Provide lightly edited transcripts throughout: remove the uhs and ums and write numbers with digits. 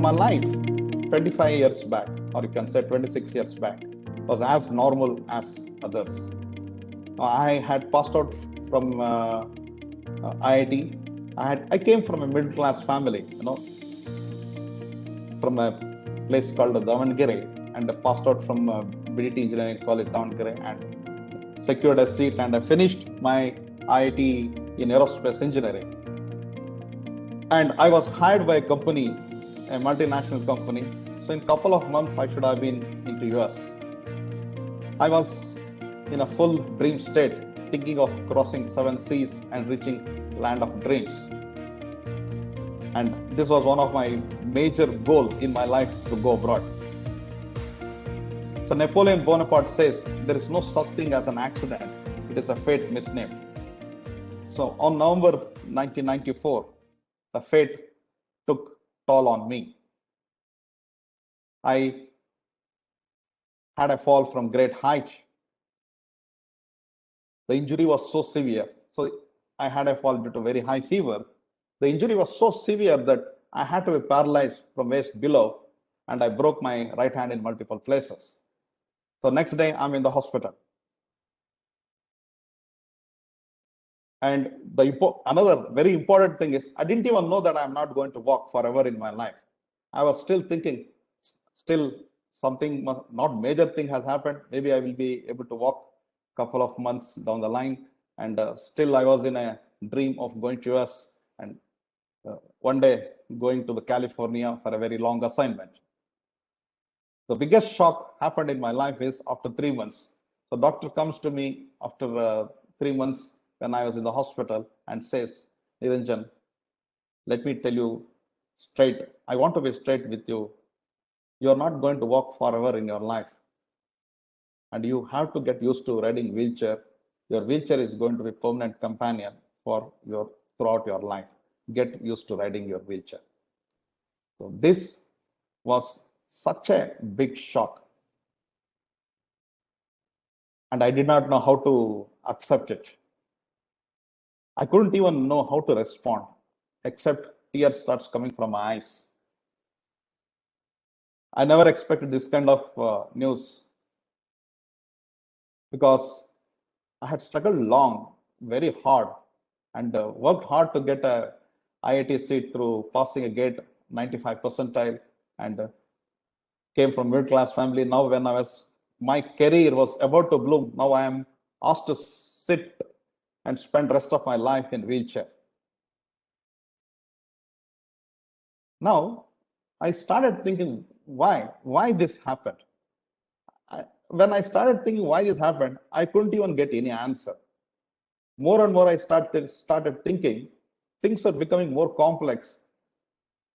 my life 25 years back, or you can say 26 years back, was as normal as others. I had passed out from IIT. I came from a middle class family, from a place called Davangere, and passed out from BDT Engineering College Davangere and secured a seat, and I finished my IIT in aerospace engineering. And I was hired by a company, a multinational company. So in a couple of months, I should have been into US. I was in a full dream state, thinking of crossing 7 seas and reaching land of dreams. And this was one of my major goals in my life, to go abroad. So Napoleon Bonaparte says, there is no such thing as an accident. It is a fate misnamed. So on November 1994, the fate took toll on me. I had a fall from great height. The injury was so severe. So I had a fall due to very high fever. The injury was so severe that I had to be paralyzed from waist below, and I broke my right hand in multiple places. So next day, I'm in the hospital. And another very important thing is, I didn't even know that I'm not going to walk forever in my life. I was still thinking, something, not major thing has happened. Maybe I will be able to walk a couple of months down the line. And still I was in a dream of going to US and one day going to the California for a very long assignment. The biggest shock happened in my life is after 3 months. The doctor comes to me after 3 months when I was in the hospital and says, Niranjan, let me tell you straight, I want to be straight with you. You're not going to walk forever in your life. And you have to get used to riding wheelchair. Your wheelchair is going to be permanent companion throughout your life. Get used to riding your wheelchair. So this was such a big shock. And I did not know how to accept it. I couldn't even know how to respond, except tears starts coming from my eyes. I never expected this kind of news, because I had struggled long, very hard, and worked hard to get a IIT seat through passing a gate 95 percentile, and came from middle class family. Now when my career was about to bloom, now I am asked to sit and spend the rest of my life in wheelchair. Now, I started thinking, why this happened? When I started thinking why this happened, I couldn't even get any answer. More and more I started thinking, things are becoming more complex.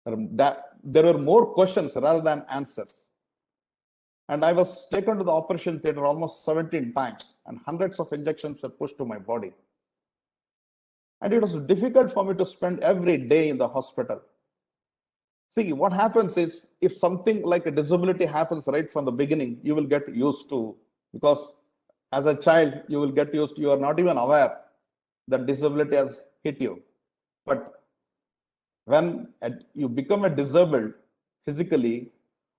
There were more questions rather than answers. And I was taken to the operation theater almost 17 times, and hundreds of injections were pushed to my body. And it was difficult for me to spend every day in the hospital. See, what happens is, if something like a disability happens right from the beginning, you will get used to, because as a child, you will get used to, you are not even aware that disability has hit you. But when you become a disabled physically,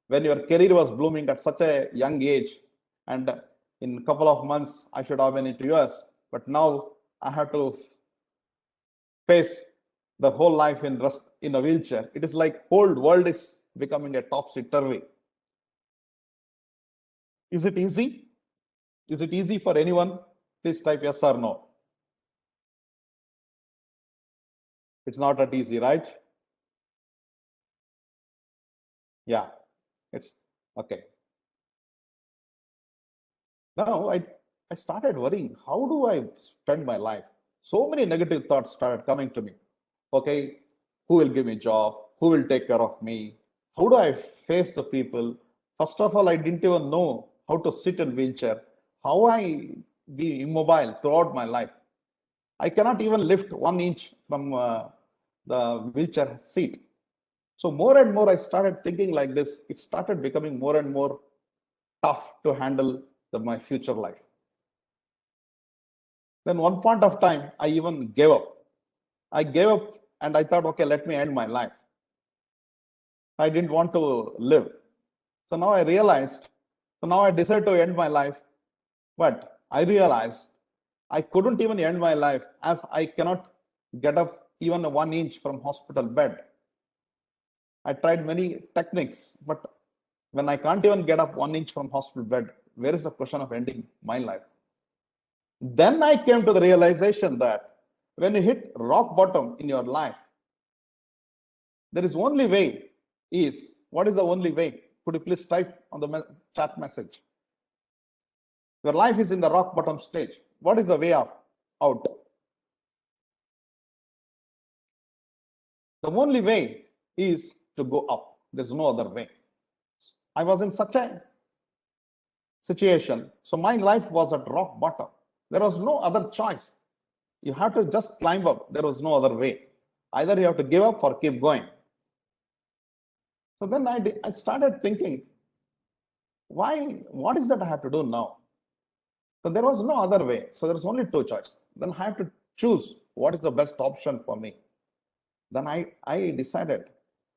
when your career was blooming at such a young age, and in a couple of months, I should have been into US, but now I have to face the whole life in a wheelchair. It is like whole world is becoming a topsy-turvy. Is it easy? Is it easy for anyone? Please type yes or no. It's not that easy, right? Yeah, it's okay. Now I started worrying, how do I spend my life? So many negative thoughts started coming to me. Okay, who will give me a job? Who will take care of me? How do I face the people? First of all, I didn't even know how to sit in wheelchair, how I be immobile throughout my life. I cannot even lift 1 inch from the wheelchair seat. So more and more I started thinking like this. It started becoming more and more tough to handle my future life. Then one point of time, I even gave up. I gave up and I thought, okay, let me end my life. I didn't want to live. So now I realized, so now I decided to end my life, but I realized I couldn't even end my life as I cannot get up even 1 inch from hospital bed. I tried many techniques, but when I can't even get up 1 inch from hospital bed, where is the question of ending my life? Then I came to the realization that when you hit rock bottom in your life, there is only way is, what is the only way? Could you please type on the chat message? Your life is in the rock bottom stage. What is the way out? The only way is to go up. There's no other way. I was in such a situation. So my life was at rock bottom. There was no other choice. You have to just climb up. There was no other way. Either you have to give up or keep going. So then I started thinking, what is that I have to do now? So there was no other way. So there's only two choices. Then I have to choose what is the best option for me. Then I decided,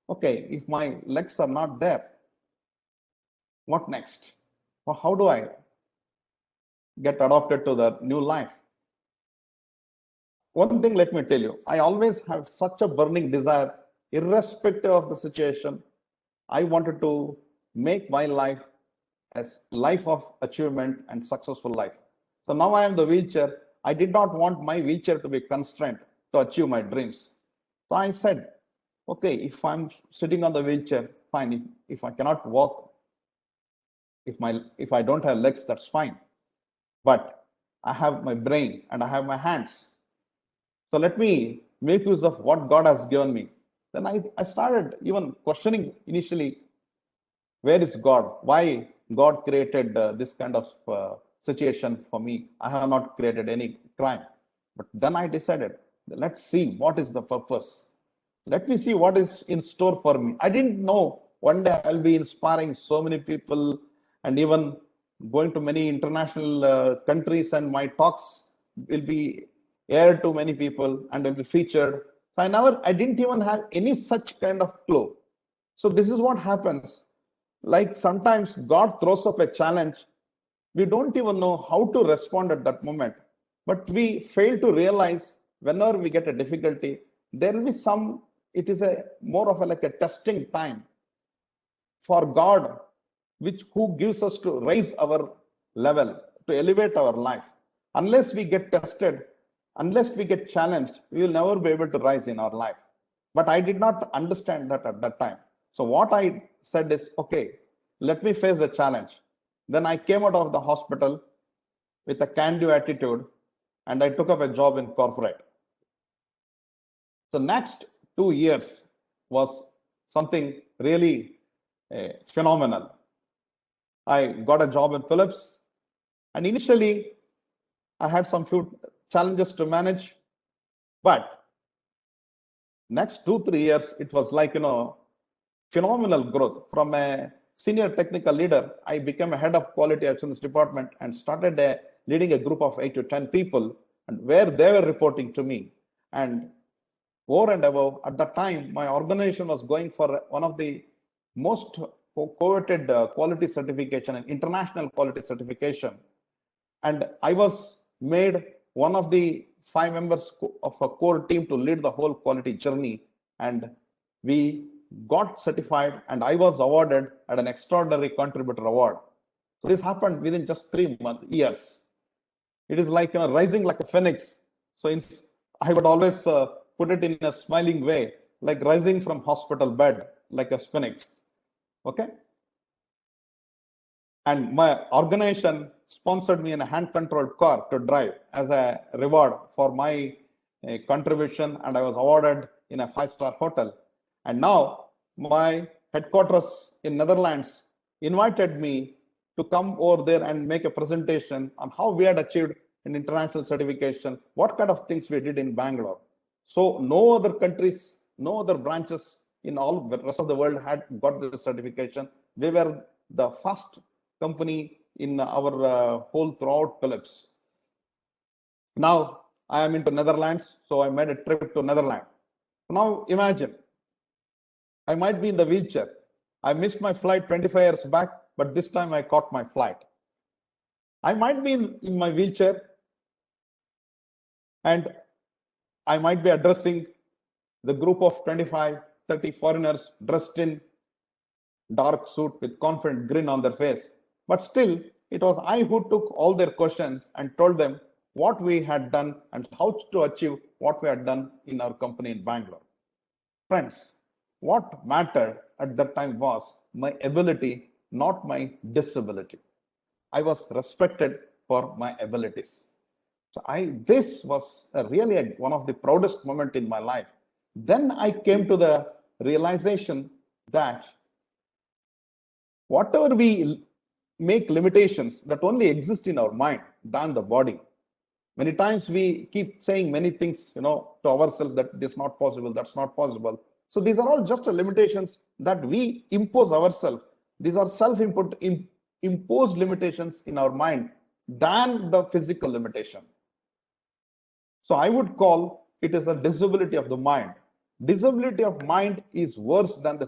okay, if my legs are not there, what next? Well, how do I get adopted to the new life? One thing, let me tell you, I always have such a burning desire, irrespective of the situation. I wanted to make my life as life of achievement and successful life. So now I am the wheelchair. I did not want my wheelchair to be constrained to achieve my dreams. So I said, okay, if I'm sitting on the wheelchair, fine. If I cannot walk, if I don't have legs, that's fine. But I have my brain and I have my hands. So let me make use of what God has given me. Then I started even questioning initially, where is God? Why God created this kind of situation for me? I have not created any crime. But then I decided, let's see what is the purpose. Let me see what is in store for me. I didn't know one day I'll be inspiring so many people and even going to many international countries, and my talks will be aired to many people and will be featured. I didn't even have any such kind of clue. So this is what happens. Like sometimes God throws up a challenge. We don't even know how to respond at that moment, but we fail to realize whenever we get a difficulty, there will be some, it is a more of a like a testing time for God, which who gives us to raise our level, to elevate our life. Unless we get tested, unless we get challenged, we will never be able to rise in our life. But I did not understand that at that time. So what I said is, okay, let me face the challenge. Then I came out of the hospital with a can-do attitude, and I took up a job in corporate. So next 2 years was something really phenomenal. I got a job in Philips, and initially I had some few challenges to manage, but next 2 3 years it was like phenomenal growth. From a senior technical leader, I became a head of quality assurance department and started leading a group of 8 to 10 people, and where they were reporting to me. And over and above, at that time, my organization was going for one of the most coveted quality certification and international quality certification. And I was made one of the 5 members of a core team to lead the whole quality journey. And we got certified, and I was awarded at an extraordinary contributor award. So this happened within just 3 years. It is like rising like a phoenix. So I would always put it in a smiling way, like rising from hospital bed like a phoenix. Okay. And my organization sponsored me in a hand-controlled car to drive as a reward for my contribution, and I was awarded in a 5-star hotel. And now my headquarters in Netherlands invited me to come over there and make a presentation on how we had achieved an international certification, what kind of things we did in Bangalore. So no other countries, no other branches in all the rest of the world had got this certification. We were the first company in our whole throughout Philips. Now I am into Netherlands, so I made a trip to Netherlands. Now imagine, I might be in the wheelchair. I missed my flight 25 years back, but this time I caught my flight. I might be in my wheelchair, and I might be addressing the group of 25, 30 foreigners dressed in dark suit with confident grin on their face. But still, it was I who took all their questions and told them what we had done and how to achieve what we had done in our company in Bangalore. Friends, what mattered at that time was my ability, not my disability. I was respected for my abilities. So this was one of the proudest moment in my life. Then I came to the realization that whatever we make limitations that only exist in our mind than the body. Many times we keep saying many things, to ourselves that this is not possible, that's not possible. So these are all just limitations that we impose ourselves. These are imposed limitations in our mind than the physical limitation. So I would call it as a disability of the mind. Disability of mind is worse than the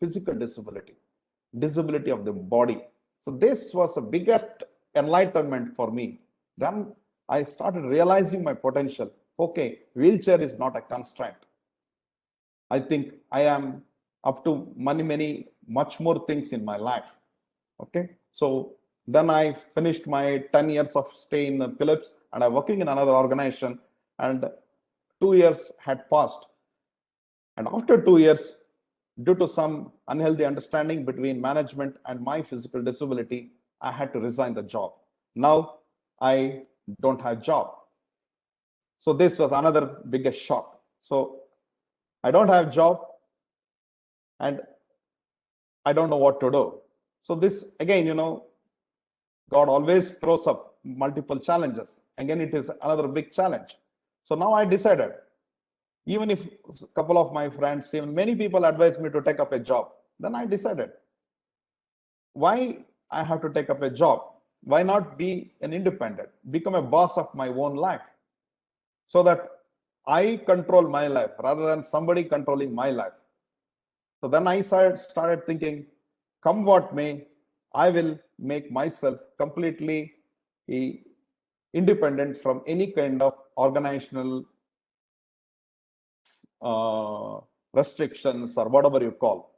physical disability of the body. So this was the biggest enlightenment for me. Then I started realizing my potential. Okay, wheelchair is not a constraint. I think I am up to much more things in my life. Okay, so then I finished my 10 years of stay in Philips, and I'm working in another organization, and 2 years had passed. And after 2 years, due to some unhealthy understanding between management and my physical disability, I had to resign the job. Now I don't have job. So this was another biggest shock. So I don't have job and I don't know what to do. So this again, God always throws up multiple challenges. Again, it is another big challenge. So now I decided, even if a couple of my friends, even many people advised me to take up a job, then I decided, why I have to take up a job? Why not be an independent, become a boss of my own life, so that I control my life rather than somebody controlling my life. So then I started thinking, come what may, I will make myself completely independent from any kind of organizational restrictions or whatever you call.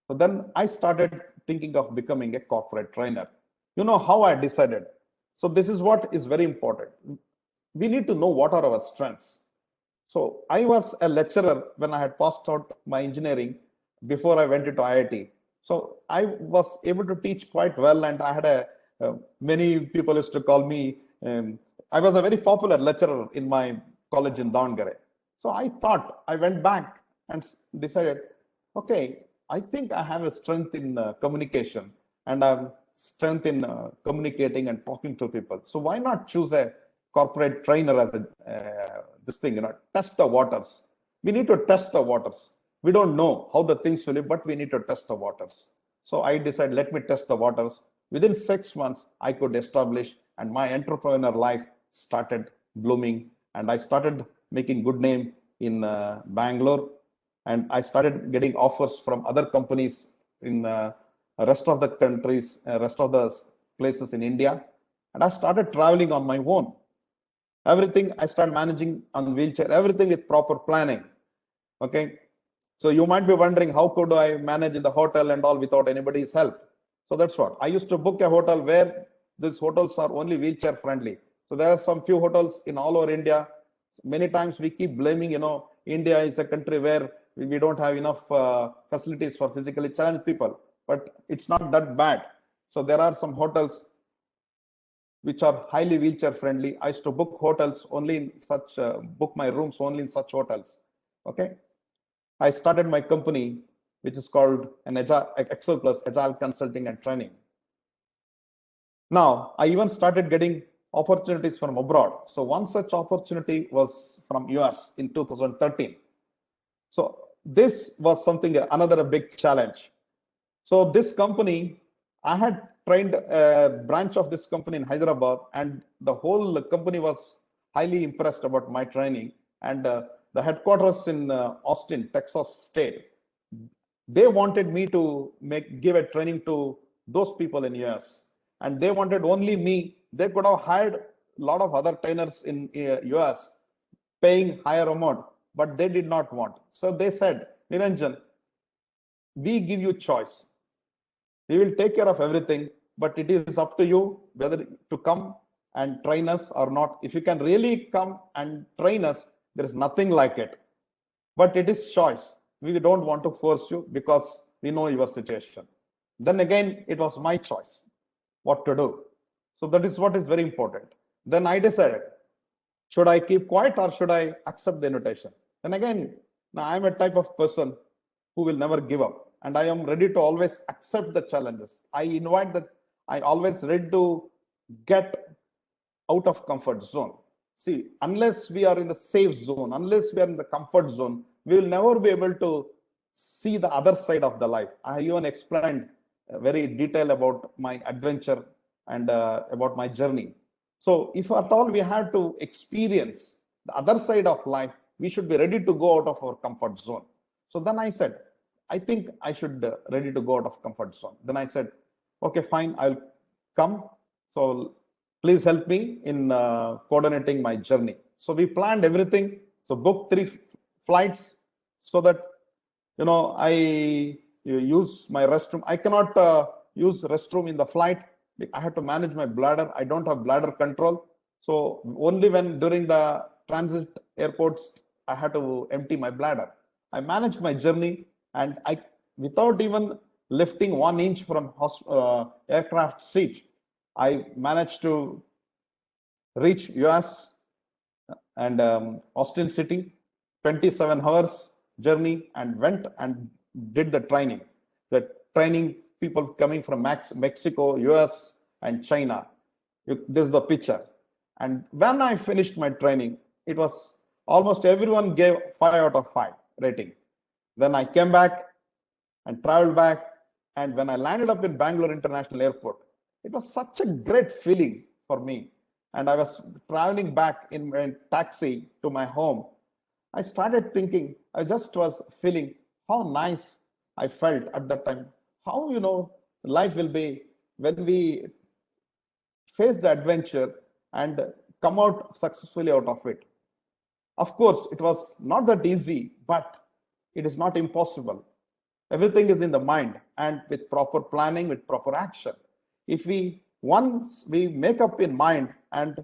So then I started thinking of becoming a corporate trainer. You know how I decided? So this is what is very important. We need to know what are our strengths. So I was a lecturer when I had passed out my engineering before I went into IIT. So I was able to teach quite well, and I had many people used to call me. I was a very popular lecturer in my college in Davangere. So I went back and decided, okay, I think I have a strength in communication, and I have strength in communicating and talking to people. So why not choose a corporate trainer as this thing, test the waters. We need to test the waters. We don't know how the things will be, but we need to test the waters. So I decided, let me test the waters. Within 6 months, I could establish, and my entrepreneur life started blooming, and I started making good name in Bangalore, and I started getting offers from other companies in rest of the countries, rest of the places in India, and I started traveling on my own. Everything I started managing on wheelchair, everything with proper planning. Okay, so you might be wondering, how could I manage in the hotel and all without anybody's help? So that's what I used to book a hotel where these hotels are only wheelchair friendly. So there are some few hotels in all over India. Many times we keep blaming, India is a country where we don't have enough facilities for physically challenged people, but it's not that bad. So there are some hotels which are highly wheelchair friendly. I used to book hotels only in such, book my rooms only in such hotels. Okay. I started my company, which is called an Excel Plus Agile Consulting and Training. Now, I even started getting opportunities from abroad. So one such opportunity was from US in 2013. So this was another big challenge. So this company, I had trained a branch of this company in Hyderabad, and the whole company was highly impressed about my training. And the headquarters in Austin, Texas state, They wanted me to give a training to those people in US, and they wanted only me. They could have hired a lot of other trainers in US, paying higher amount, but they did not want. So they said, Niranjan, we give you choice. We will take care of everything, but it is up to you whether to come and train us or not. If you can really come and train us, there is nothing like it. But it is choice. We don't want to force you because we know your situation. Then again, it was my choice what to do. So that is what is very important. Then I decided, should I keep quiet or should I accept the invitation? And again, now I'm a type of person who will never give up. And I am ready to always accept the challenges. I invite that. I always ready to get out of comfort zone. See, unless we are in the safe zone, unless we are in the comfort zone, we will never be able to see the other side of the life. I even explained very detail about my adventure and about my journey. So if at all we have to experience the other side of life, we should be ready to go out of our comfort zone. So then I said, I think I should ready to go out of comfort zone. Then I said, okay, fine, I'll come. So please help me in coordinating my journey. So we planned everything. So booked 3 flights so that, I use my restroom. I cannot use restroom in the flight. I have to manage my bladder. I don't have bladder control. So only when during the transit airports, I had to empty my bladder. I managed my journey, and without even lifting 1 inch from aircraft seat, I managed to reach US and Austin City, 27 hours journey, and went and did the training. The training, people coming from Mexico, US, and China. This is the picture. And when I finished my training, it was almost everyone gave 5 out of 5 rating. Then I came back and traveled back. And when I landed up in Bangalore International Airport, it was such a great feeling for me. And I was traveling back in my taxi to my home. I started thinking, I just was feeling how nice I felt at that time. How, life will be when we face the adventure and come out successfully out of it. Of course, it was not that easy, but it is not impossible. Everything is in the mind, and with proper planning, with proper action. If once we make up in mind and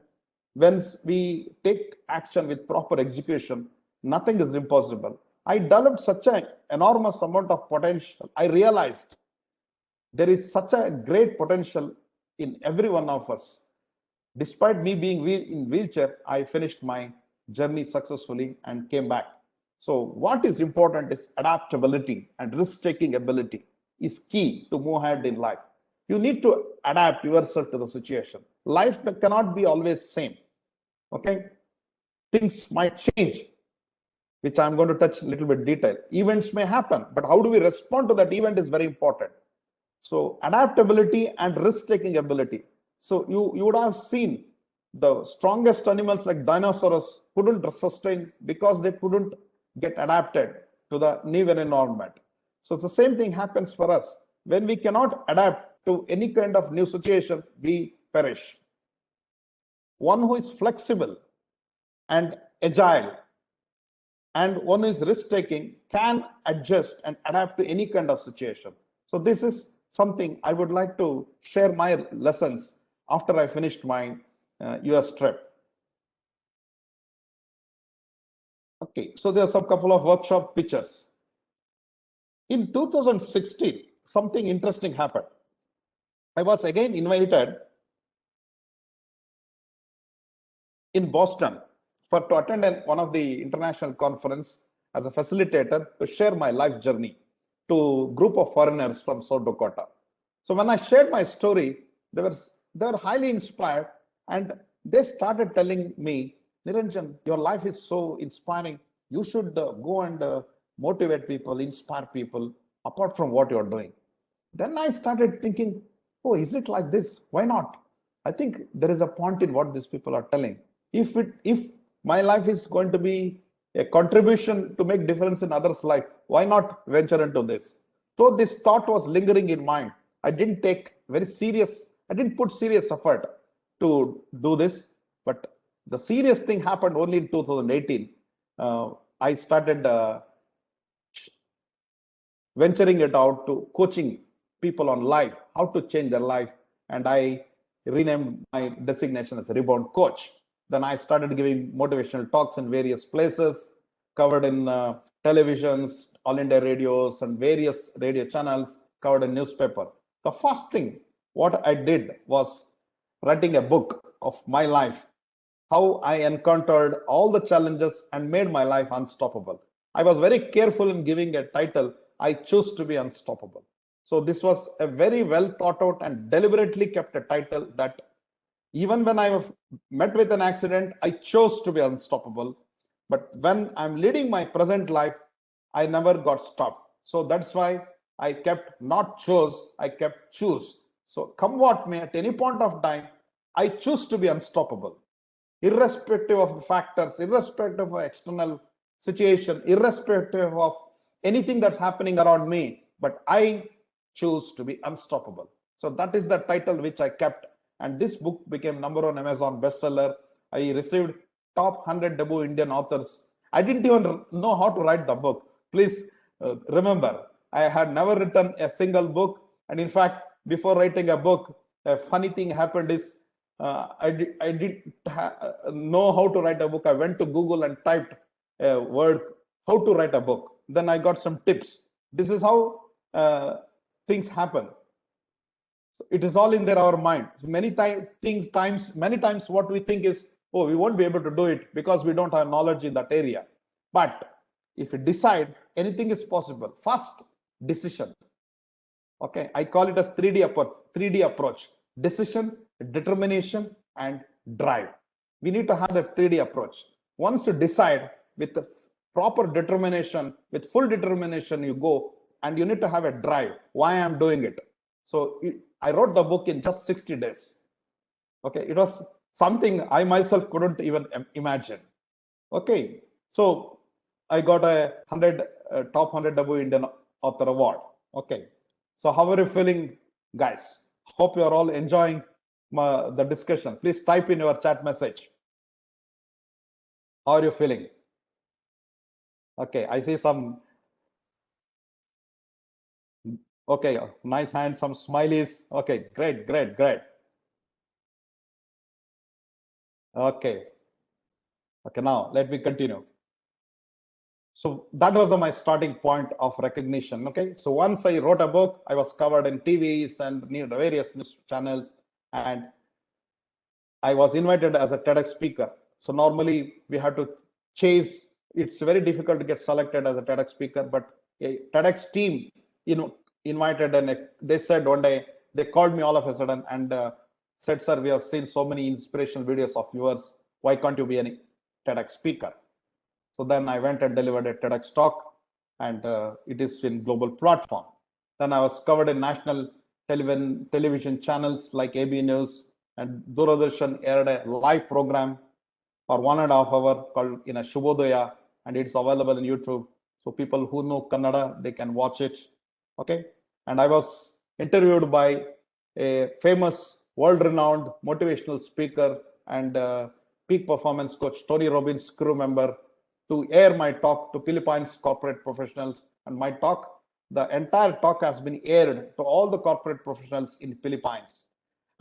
once we take action with proper execution, nothing is impossible. I developed such an enormous amount of potential. I realized there is such a great potential in every one of us. Despite me being in wheelchair, I finished my journey successfully and came back. So what is important is adaptability and risk-taking ability is key to move ahead in life. You need to adapt yourself to the situation. Life cannot be always same. Okay, things might change, which I'm going to touch a little bit detail. Events may happen, but how do we respond to that event is very important. So adaptability and risk-taking ability. So you would have seen the strongest animals like dinosaurs couldn't sustain because they couldn't get adapted to the new environment. So the same thing happens for us. When we cannot adapt to any kind of new situation, we perish. One who is flexible and agile and one is risk-taking can adjust and adapt to any kind of situation. So this is something I would like to share my lessons after I finished my US trip. Okay, so there are some couple of workshop pictures. In 2016, something interesting happened. I was again invited in Boston to attend one of the international conference as a facilitator to share my life journey to a group of foreigners from South Dakota. So when I shared my story, they were highly inspired, and they started telling me, Niranjan, your life is so inspiring. You should go and motivate people, inspire people, apart from what you're doing. Then I started thinking, oh, is it like this? Why not? I think there is a point in what these people are telling. If my life is going to be a contribution to make difference in others' life, why not venture into this? So this thought was lingering in mind. I didn't put serious effort to do this, but the serious thing happened only in 2018. I started venturing it out to coaching people on life, how to change their life. And I renamed my designation as a rebound coach. Then I started giving motivational talks in various places, covered in televisions, all India radios, and various radio channels, covered in newspaper. The first thing what I did was writing a book of my life, how I encountered all the challenges and made my life unstoppable. I was very careful in giving a title, I Choose to Be Unstoppable. So this was a very well thought out and deliberately kept a title that even when I was met with an accident, I chose to be unstoppable. But when I'm leading my present life, I never got stopped. So that's why I kept not chose, I kept choose. So come what may, at any point of time, I choose to be unstoppable, irrespective of the factors, irrespective of external situation, irrespective of anything that's happening around me, but I choose to be unstoppable. So that is the title which I kept. And this book became #1 Amazon bestseller. I received top 100 debut Indian authors. I didn't even know how to write the book. Please remember, I had never written a single book. And in fact, before writing a book, a funny thing happened is I didn't know how to write a book. I went to Google and typed a word, how to write a book. Then I got some tips. This is how things happen. So it is all in there, our mind. So many times what we think is, oh, we won't be able to do it because we don't have knowledge in that area. But if you decide, anything is possible. First, decision. Okay, I call it as 3D approach: decision, determination, and drive. We need to have that 3D approach. Once you decide with the proper determination, with full determination, you go, and you need to have a drive. Why I'm doing it. So I wrote the book in just 60 days. Okay, it was something I myself couldn't even imagine. Okay, so I got a top 100 W Indian Author Award. Okay, so how are you feeling, guys? Hope you are all enjoying the discussion. Please type in your chat message. How are you feeling? Okay, I see some. Okay, nice hands, some smileys. Okay, great. Okay, now let me continue. So that was my starting point of recognition. Okay, so once I wrote a book, I was covered in TVs and various news channels, and I was invited as a TEDx speaker. So normally we have to chase. It's very difficult to get selected as a TEDx speaker, but a TEDx team, invited, and they said one day, they called me all of a sudden and said, "Sir, we have seen so many inspirational videos of yours. Why can't you be any TEDx speaker?" So then I went and delivered a TEDx talk, and it is in global platform. Then I was covered in national television channels like AB News, and Doordarshan aired a live program for 1.5 hours called Shubhodaya, and it's available on YouTube. So people who know Kannada, they can watch it. Okay, and I was interviewed by a famous, world-renowned motivational speaker and peak performance coach, Tony Robbins crew member, to air my talk to Philippines corporate professionals. And my talk, the entire talk has been aired to all the corporate professionals in Philippines.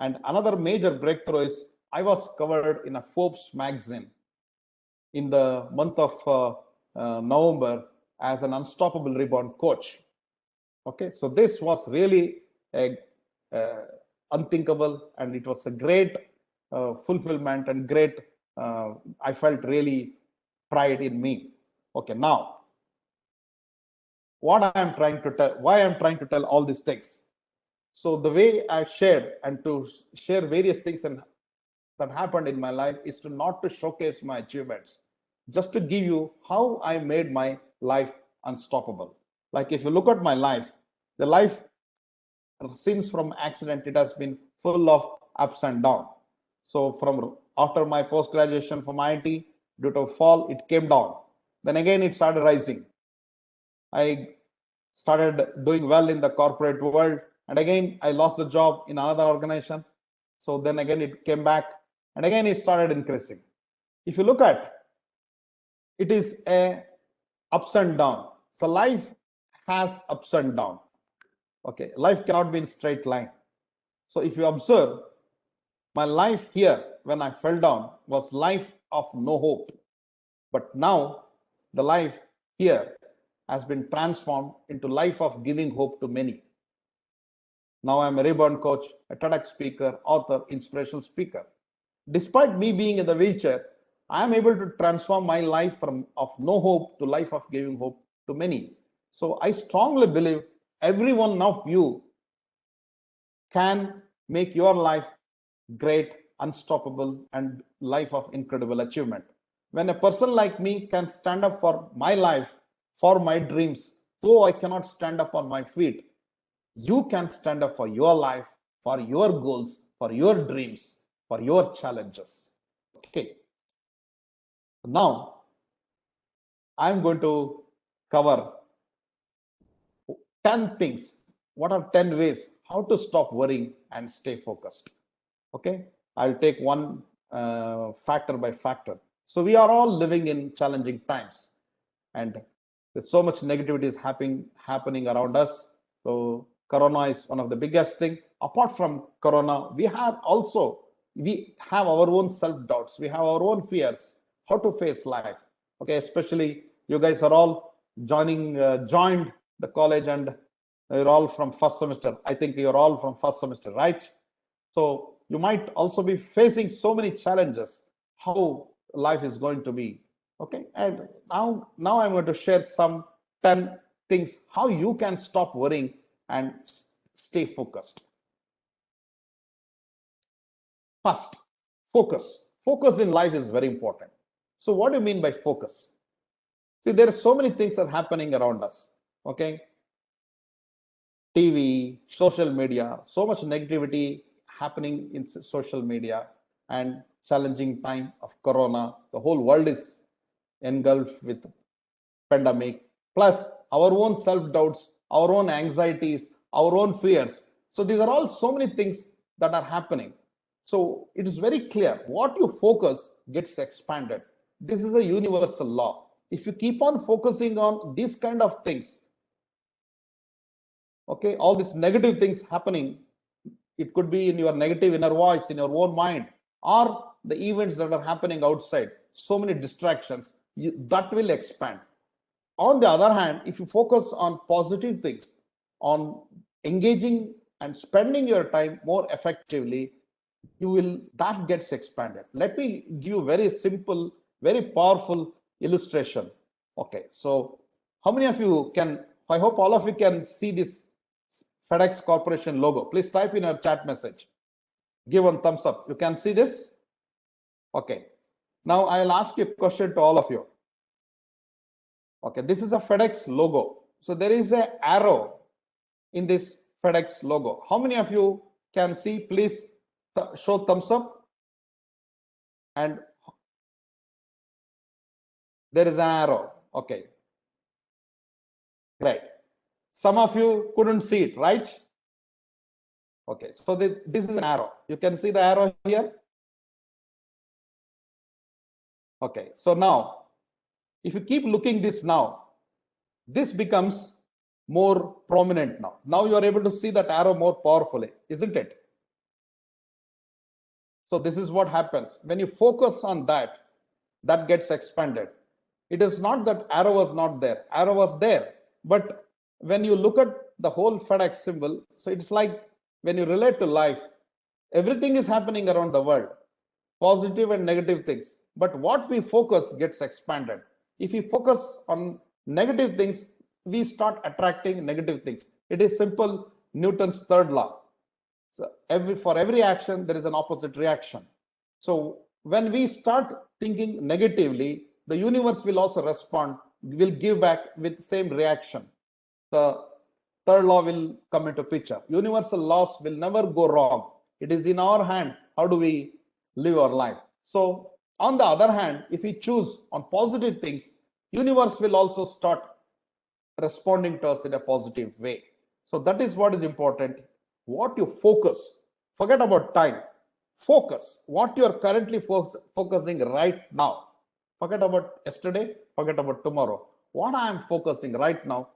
And another major breakthrough is I was covered in a Forbes magazine in the month of November as an unstoppable rebound coach. Okay, so this was really unthinkable, and it was a great fulfillment and great. I felt really pride in me. Okay, now what I am trying to tell, why I am trying to tell all these things. So the way I shared and to share various things and that happened in my life is to not to showcase my achievements, just to give you how I made my life unstoppable. Like if you look at my life, the life since from accident, it has been full of ups and downs. So from after my post graduation from IIT, due to fall, it came down. Then again, it started rising. I started doing well in the corporate world, and again I lost the job in another organization. So then again it came back, and again it started increasing. If you look at, it is a ups and down. So life has ups and down. Okay, life cannot be in straight line. So if you observe, my life here when I fell down was life of no hope. But now the life here has been transformed into life of giving hope to many. Now I'm a reborn coach, a TEDx speaker, author, inspirational speaker. Despite me being in the wheelchair, I am able to transform my life from of no hope to life of giving hope to many. So I strongly believe every one of you can make your life great, unstoppable, and life of incredible achievement. When a person like me can stand up for my life, for my dreams, though I cannot stand up on my feet, you can stand up for your life, for your goals, for your dreams, for your challenges. Okay. Now, I'm going to cover 10 things. What are 10 ways how to stop worrying and stay focused? Okay. I'll take one factor by factor. So we are all living in challenging times, and there's so much negativity is happening around us. So Corona is one of the biggest thing. Apart from Corona, we have our own self doubts. We have our own fears. How to face life? Okay, especially you guys are all joined the college, and you're all from first semester. I think you're all from first semester, right? So you might also be facing so many challenges. How life is going to be. Okay, and now I'm going to share some 10 things how you can stop worrying and stay focused. First, focus in life is very important. So what do you mean by focus? See, there are so many things that are happening around us. Okay, TV, social media, so much negativity happening in social media, and challenging time of Corona. The whole world is engulfed with pandemic, plus our own self doubts, our own anxieties, our own fears. So these are all so many things that are happening. So it is very clear what you focus gets expanded. This is a universal law. If you keep on focusing on these kind of things, okay, all these negative things happening, it could be in your negative inner voice, in your own mind, or the events that are happening outside, so many distractions, that will expand. On the other hand, if you focus on positive things, on engaging and spending your time more effectively, that gets expanded. Let me give you a very simple, very powerful illustration. Okay, so how many of you can, I hope all of you can see this FedEx Corporation logo. Please type in your chat message. Give one thumbs up. You can see this? Okay. Now I'll ask you a question to all of you. Okay, this is a FedEx logo. So there is an arrow in this FedEx logo. How many of you can see? Please show thumbs up. And there is an arrow. Okay, great. Some of you couldn't see it, right? Okay, so this is an arrow. You can see the arrow here. Okay, so now, if you keep looking this now, this becomes more prominent now. Now you are able to see that arrow more powerfully, isn't it? So this is what happens. When you focus on that, that gets expanded. It is not that arrow was not there. Arrow was there. But when you look at the whole FedEx symbol, so it's like when you relate to life, everything is happening around the world, positive and negative things. But what we focus gets expanded. If we focus on negative things, we start attracting negative things. It is simple, Newton's third law. So for every action, there is an opposite reaction. So when we start thinking negatively, the universe will also respond, will give back with the same reaction. The third law will come into picture. Universal laws will never go wrong. It is in our hand. How do we live our life? So on the other hand, if we choose on positive things, universe will also start responding to us in a positive way. So that is what is important. What you focus, forget about time. Focus what you are currently focusing right now. Forget about yesterday, forget about tomorrow. What I am focusing right now,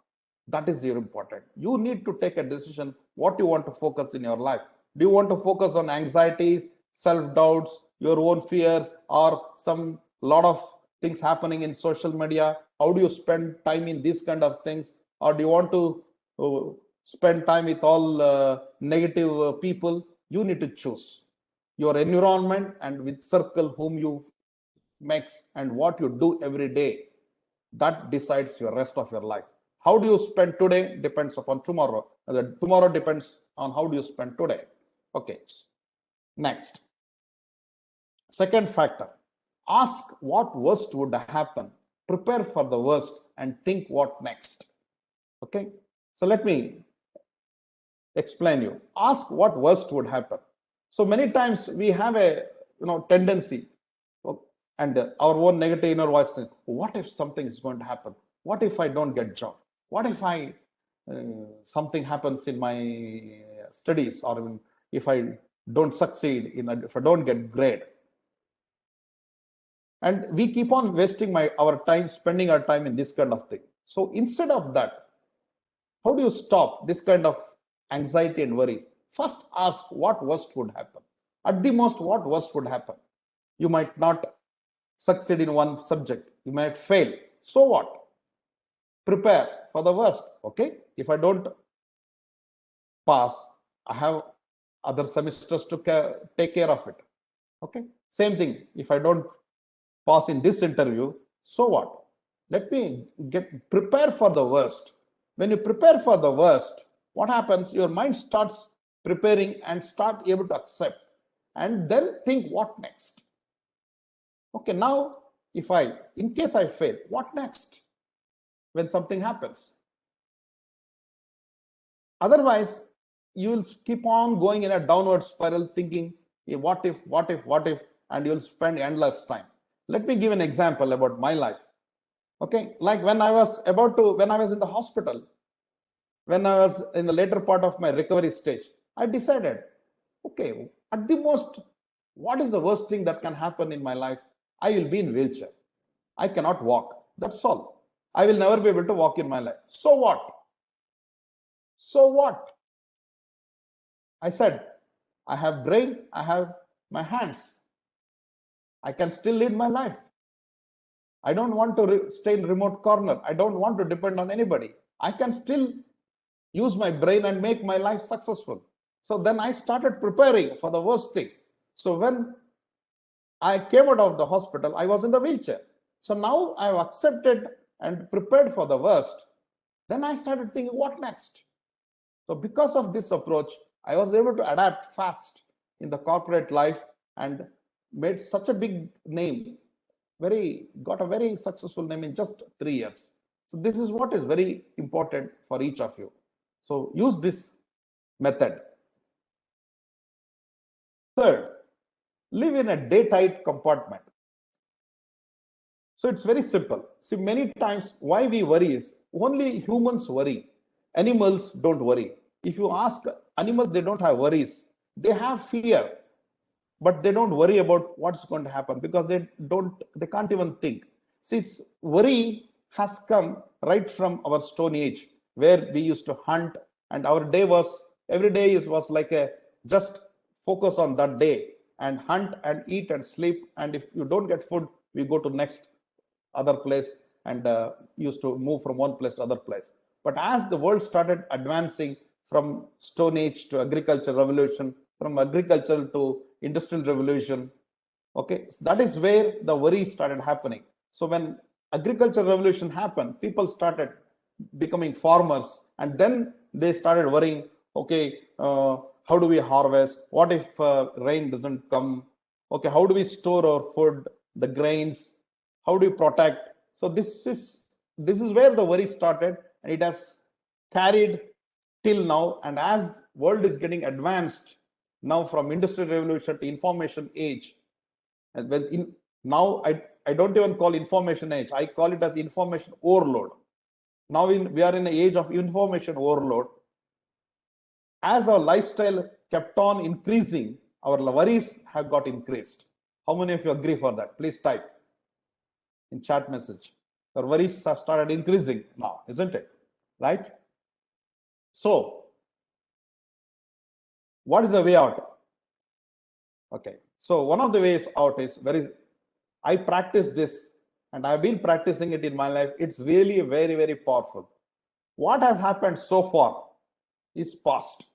that is your important. You need to take a decision what you want to focus in your life. Do you want to focus on anxieties, self-doubts, your own fears, or some lot of things happening in social media? How do you spend time in these kind of things? Or do you want to spend time with all negative people? You need to choose your environment and with circle whom you mix and what you do every day. That decides your rest of your life. How do you spend today depends upon tomorrow. Tomorrow depends on how do you spend today. Okay, next. Second factor, ask what worst would happen, prepare for the worst, and think what next. Okay, so let me explain you. Ask what worst would happen. So many times we have a tendency, and our own negative inner voice. What if something is going to happen? What if I don't get job? What if I something happens in my studies, or if I don't succeed if I don't get grade? And we keep on wasting our time, spending our time in this kind of thing. So instead of that, how do you stop this kind of anxiety and worries? First, ask what worst would happen. At the most, what worst would happen? You might not succeed in one subject. You might fail. So what? Prepare for the worst. Okay. If I don't pass, I have other semesters to take care of it. Okay. Same thing. If I don't pass in this interview, so what? Let me prepare for the worst. When you prepare for the worst, what happens? Your mind starts preparing and start able to accept, and then think what next. Okay, now in case I fail, what next? When something happens. Otherwise, you will keep on going in a downward spiral thinking, what if, and you'll spend endless time. Let me give an example about my life. Okay, like when I was in the hospital, when I was in the later part of my recovery stage, I decided, okay, at the most, what is the worst thing that can happen in my life? I will be in wheelchair. I cannot walk. That's all. I will never be able to walk in my life. So what? So what? I said, I have brain, I have my hands. I can still lead my life. I don't want to stay in remote corner. I don't want to depend on anybody. I can still use my brain and make my life successful. So then I started preparing for the worst thing. So when I came out of the hospital, I was in the wheelchair. So now I've accepted and prepared for the worst. Then I started thinking, what next? So because of this approach, I was able to adapt fast in the corporate life and made such a big name, got a very successful name in just 3 years. So this is what is very important for each of you. So use this method. Third, live in a day-tight compartment. So it's very simple. See, many times why we worry is only humans worry. Animals don't worry. If you ask animals, they don't have worries. They have fear, but they don't worry about what's going to happen because they can't even think. Since worry has come right from our Stone Age, where we used to hunt, and our every day was like a just focus on that day and hunt and eat and sleep. And if you don't get food, we go to next other place and used to move from one place to other place. But as the world started advancing from Stone Age to agricultural revolution, from agricultural to industrial revolution, okay, so that is where the worry started happening. So when agricultural revolution happened, people started becoming farmers, and then they started worrying, okay, how do we harvest? What if rain doesn't come? Okay, how do we store our food, the grains? How do you protect? So this is where the worry started, and it has carried till now. And as world is getting advanced now from industrial revolution to information age, and now I don't even call information age, I call it as information overload. Now we are in an age of information overload. As our lifestyle kept on increasing, our worries have got increased. How many of you agree for that? Please type in chat message. Your worries have started increasing now, isn't it? Right? So, what is the way out? Okay. So, one of the ways out is I practice this and I've been practicing it in my life. It's really very, very powerful. What has happened so far is past.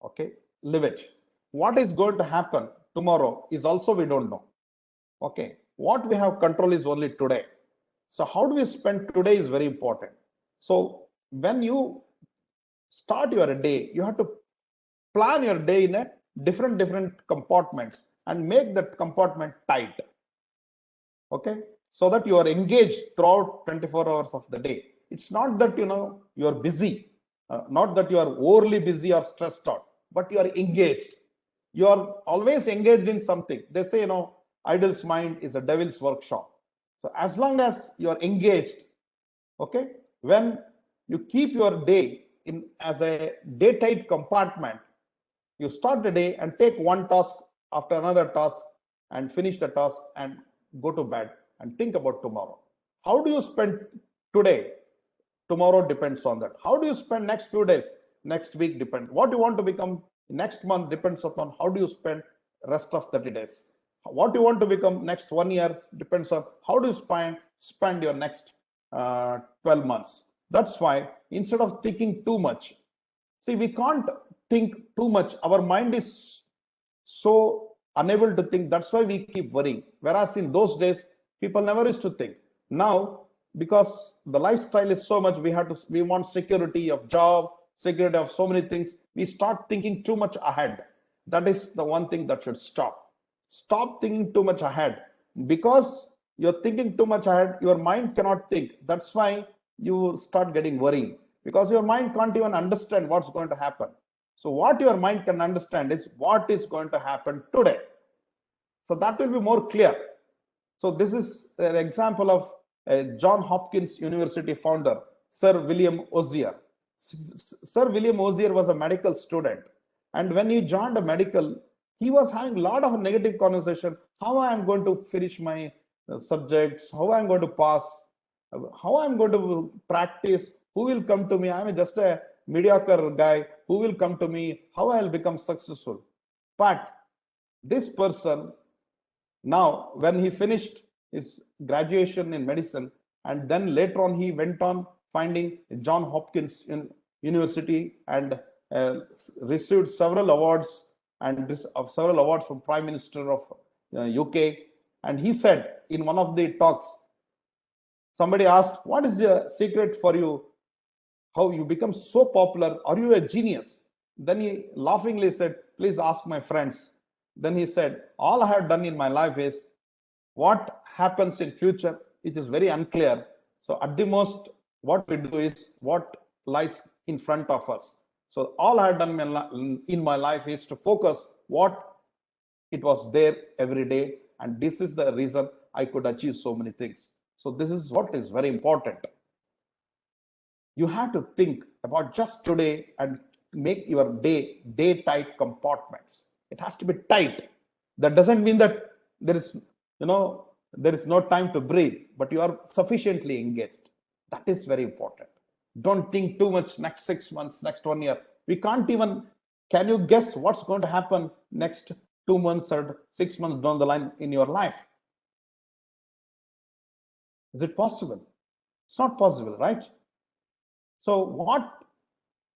Okay. Live it. What is going to happen tomorrow is also we don't know. Okay. What we have control is only today. So how do we spend today is very important. So when you start your day, you have to plan your day in a different compartments and make that compartment tight. Okay. So that you are engaged throughout 24 hours of the day. It's not that, you are busy, not that you are overly busy or stressed out, but you are engaged. You are always engaged in something. They say, idle's mind is a devil's workshop. So as long as you are engaged, okay, when you keep your day in as a day type compartment, you start the day and take one task after another task and finish the task and go to bed and think about tomorrow. How do you spend today? Tomorrow depends on that. How do you spend next few days? Next week depends. What you want to become next month depends upon how do you spend rest of 30 days. What you want to become next 1 year depends on how do you spend your next 12 months. That's why instead of thinking too much, see, we can't think too much. Our mind is so unable to think. That's why we keep worrying. Whereas in those days, people never used to think. Now, because the lifestyle is so much, we want security of job, security of so many things. We start thinking too much ahead. That is the one thing that should stop. Stop thinking too much ahead. Because you're thinking too much ahead, your mind cannot think. That's why you start getting worried, because your mind can't even understand what's going to happen. So what your mind can understand is what is going to happen today. So that will be more clear. So this is an example of John Hopkins University founder, Sir William Osier. Sir William Osier was a medical student. And when he joined a medical, he was having a lot of negative conversation. How I am going to finish my subjects, how I am going to pass, how I am going to practice, who will come to me? I am just a mediocre guy. Who will come to me? How I'll become successful? But this person, now when he finished his graduation in medicine, and then later on he went on finding John Hopkins University and received several awards and several awards from Prime Minister of UK. And he said in one of the talks, somebody asked, what is the secret for you? How you become so popular? Are you a genius? Then he laughingly said, please ask my friends. Then he said, all I have done in my life is what happens in future, it is very unclear. So at the most, what we do is what lies in front of us. So all I have done in my life is to focus what it was there every day. And this is the reason I could achieve so many things. So this is what is very important. You have to think about just today and make your day tight compartments. It has to be tight. That doesn't mean that there is no time to breathe, but you are sufficiently engaged. That is very important. Don't think too much next 6 months, next 1 year. We can't even, can you guess what's going to happen next 2 months or 6 months down the line in your life? Is it possible? It's not possible, right? So what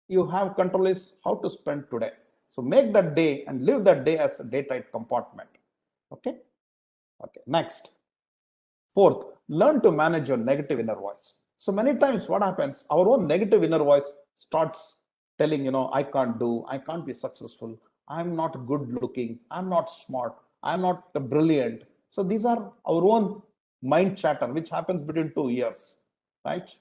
you have control is how to spend today. So make that day and live that day as a day tight compartment. Okay. Next. Fourth, learn to manage your negative inner voice. So many times what happens, our own negative inner voice starts telling, I can't do, I can't be successful. I'm not good looking. I'm not smart. I'm not brilliant. So these are our own mind chatter, which happens between 2 years, right?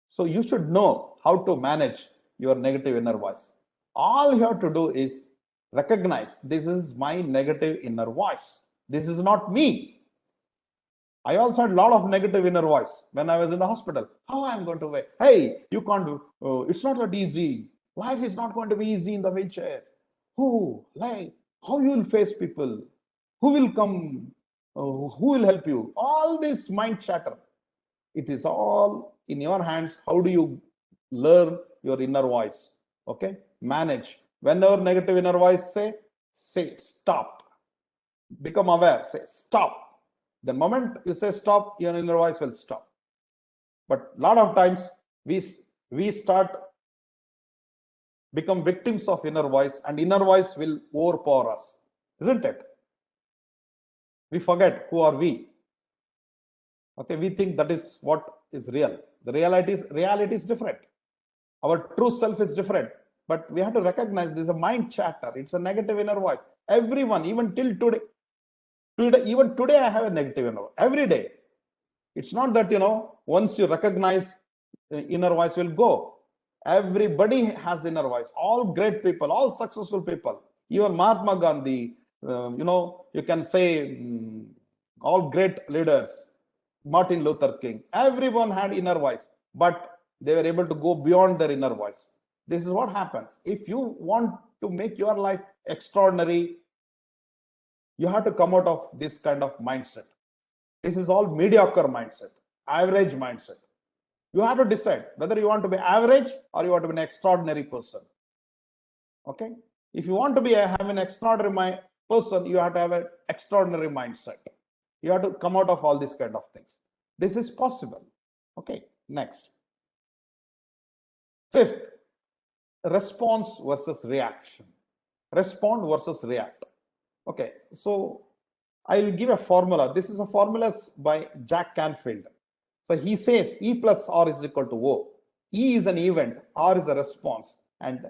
So you should know how to manage your negative inner voice. All you have to do is recognize this is my negative inner voice. This is not me. I also had a lot of negative inner voice when I was in the hospital. How I am going to wait? Hey, you can't do. It's not that easy. Life is not going to be easy in the wheelchair. Who? Like, how you will face people? Who will come? Who will help you? All this mind chatter. It is all in your hands. How do you learn your inner voice? Okay, manage. Whenever negative inner voice say stop. Become aware. Say stop. The moment you say stop, your inner voice will stop. But a lot of times we start become victims of inner voice, and inner voice will overpower us, isn't it? We forget who are we. Okay, we think that is what is real. The reality is different. Our true self is different. But we have to recognize this is a mind chatter. It's a negative inner voice. Everyone, even till today, even today, I have a negative inner voice. Every day. It's not that, once you recognize, inner voice will go. Everybody has inner voice. All great people, all successful people, even Mahatma Gandhi, you can say all great leaders, Martin Luther King, everyone had inner voice, but they were able to go beyond their inner voice. This is what happens. If you want to make your life extraordinary, you have to come out of this kind of mindset. This is all mediocre mindset, average mindset. You have to decide whether you want to be average or you want to be an extraordinary person. Okay? If you want to have an extraordinary person, you have to have an extraordinary mindset. You have to come out of all these kind of things. This is possible. Okay, next. Fifth, response versus reaction. Respond versus react. Okay, so I'll give a formula. This is a formula by Jack Canfield. So he says E plus R is equal to O. E is an event, R is a response, and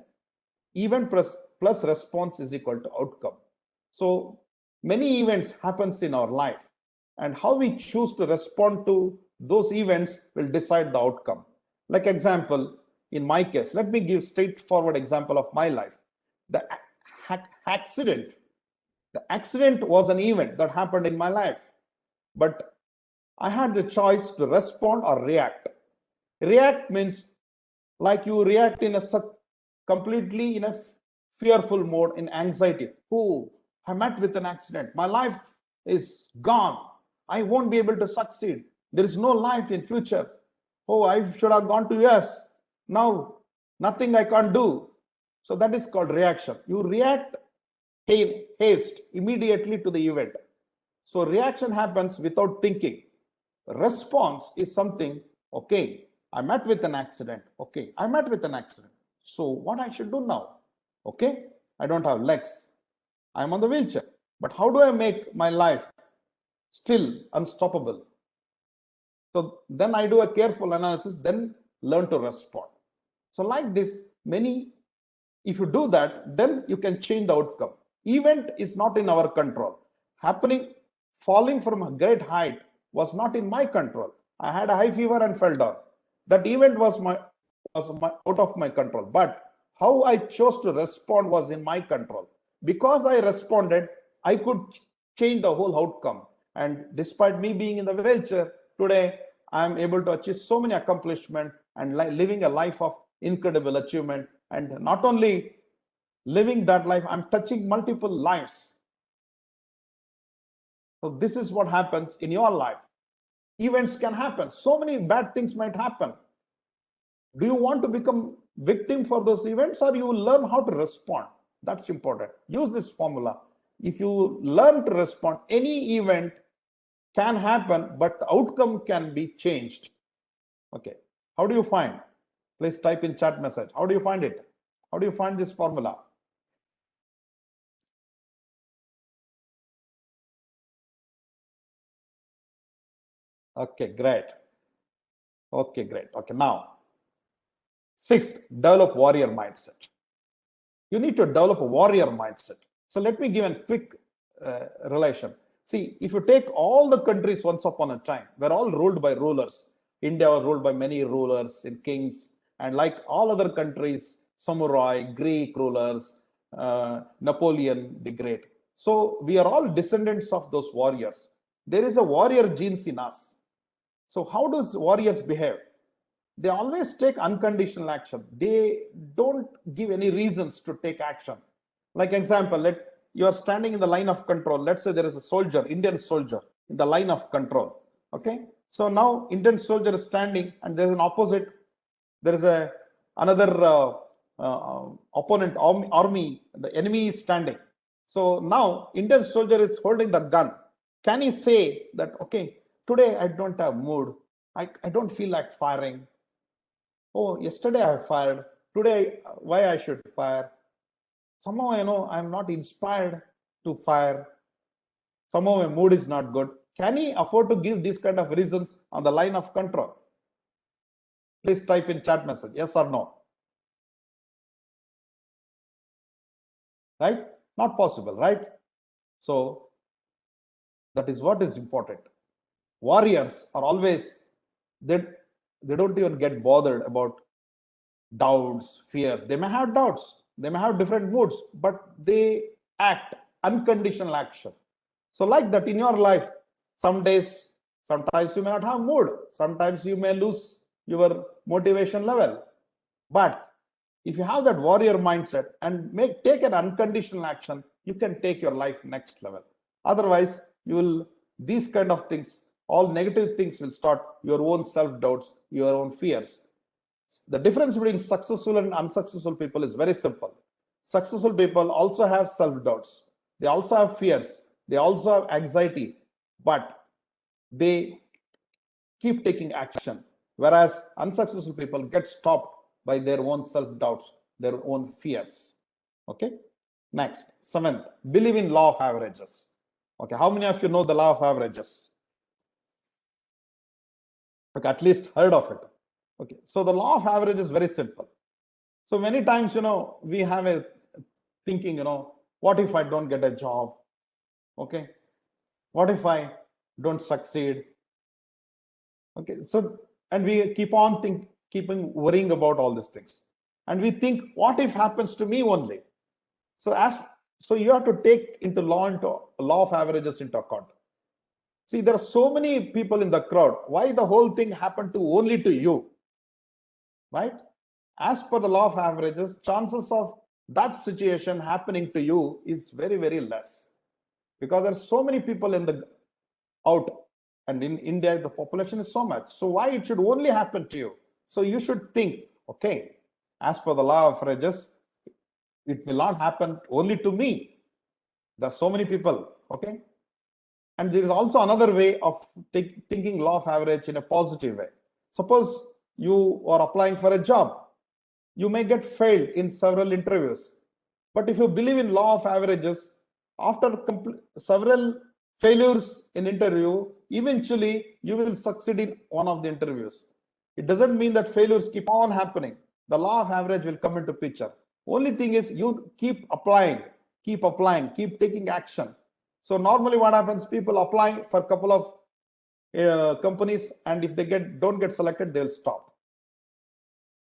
event plus response is equal to outcome. So many events happens in our life, and how we choose to respond to those events will decide the outcome. Like example, in my case, let me give straightforward example of my life. The accident was an event that happened in my life, but I had the choice to respond or react. React means like you react in a completely in a fearful mode, in anxiety. Oh, I met with an accident. My life is gone. I won't be able to succeed. There is no life in future. Oh, I should have gone to US. Now, nothing I can't do. So that is called reaction. You react haste immediately to the event. So reaction happens without thinking. Response is something, okay, I met with an accident. Okay, I met with an accident. So what I should do now? Okay, I don't have legs. I'm on the wheelchair. But how do I make my life still unstoppable? So then I do a careful analysis, then learn to respond. So like this, if you do that, then you can change the outcome. Event is not in our control. Falling from a great height was not in my control. I had a high fever and fell down. That event was out of my control. But how I chose to respond was in my control. Because I responded, I could change the whole outcome. And despite me being in the wheelchair, today I am able to achieve so many accomplishments and living a life of incredible achievement. And not only living that life, I'm touching multiple lives. So this is what happens in your life. Events can happen. So many bad things might happen. Do you want to become victim for those events, or you will learn how to respond? That's important. Use this formula. If you learn to respond, any event can happen, but the outcome can be changed. Okay. How do you find? Please type in chat message. How do you find it? How do you find this formula? Okay, great. Okay, great. Okay, now, sixth, develop warrior mindset. You need to develop a warrior mindset. So let me give a quick relation. See, if you take all the countries once upon a time, were all ruled by rulers. India was ruled by many rulers and kings, and like all other countries, samurai, Greek rulers, Napoleon the Great. So we are all descendants of those warriors. There is a warrior genes in us. So how does warriors behave? They always take unconditional action. They don't give any reasons to take action. Like example, let you are standing in the line of control. Let's say there is a soldier, Indian soldier, in the line of control. Okay. So now Indian soldier is standing, and there's an opposite. There is another opponent army. The enemy is standing. So now Indian soldier is holding the gun. Can he say that, okay, today I don't have mood. I don't feel like firing. Oh, yesterday I fired. Today, why I should fire? Somehow I know I'm not inspired to fire. Somehow my mood is not good. Can he afford to give these kind of reasons on the line of control? Please type in chat message, yes or no. Right? Not possible, right? So that is what is important. Warriors are always, they don't even get bothered about doubts, fears. They may have doubts, they may have different moods, but they act, unconditional action. So like that in your life, some days, sometimes you may not have mood, sometimes you may lose your motivation level. But if you have that warrior mindset and take an unconditional action, you can take your life next level. Otherwise, these kind of things, all negative things will start your own self-doubts, your own fears. The difference between successful and unsuccessful people is very simple. Successful people also have self-doubts. They also have fears. They also have anxiety, but they keep taking action. Whereas unsuccessful people get stopped by their own self-doubts, their own fears. Okay. Next, seventh, believe in law of averages. Okay, how many of you know the law of averages? Okay, at least heard of it. Okay, so the law of average is very simple. So many times, we have a thinking, what if I don't get a job? Okay, what if I don't succeed? Okay, so, and we keep on keeping worrying about all these things. And we think, what if happens to me only? So you have to take into law of averages into account. See, there are so many people in the crowd. Why the whole thing happened to only to you? Right? As per the law of averages, chances of that situation happening to you is very, very less, because there are so many people out, and in India the population is so much. So why it should only happen to you? So you should think, okay, as per the law of averages, it will not happen only to me. There are so many people. Okay. And there is also another way of thinking law of average in a positive way. Suppose you are applying for a job. You may get failed in several interviews. But if you believe in law of averages, after several failures in interview, eventually you will succeed in one of the interviews. It doesn't mean that failures keep on happening. The law of average will come into picture. Only thing is you keep applying, keep taking action. So normally what happens, people apply for a couple of companies, and if they don't get selected, they'll stop.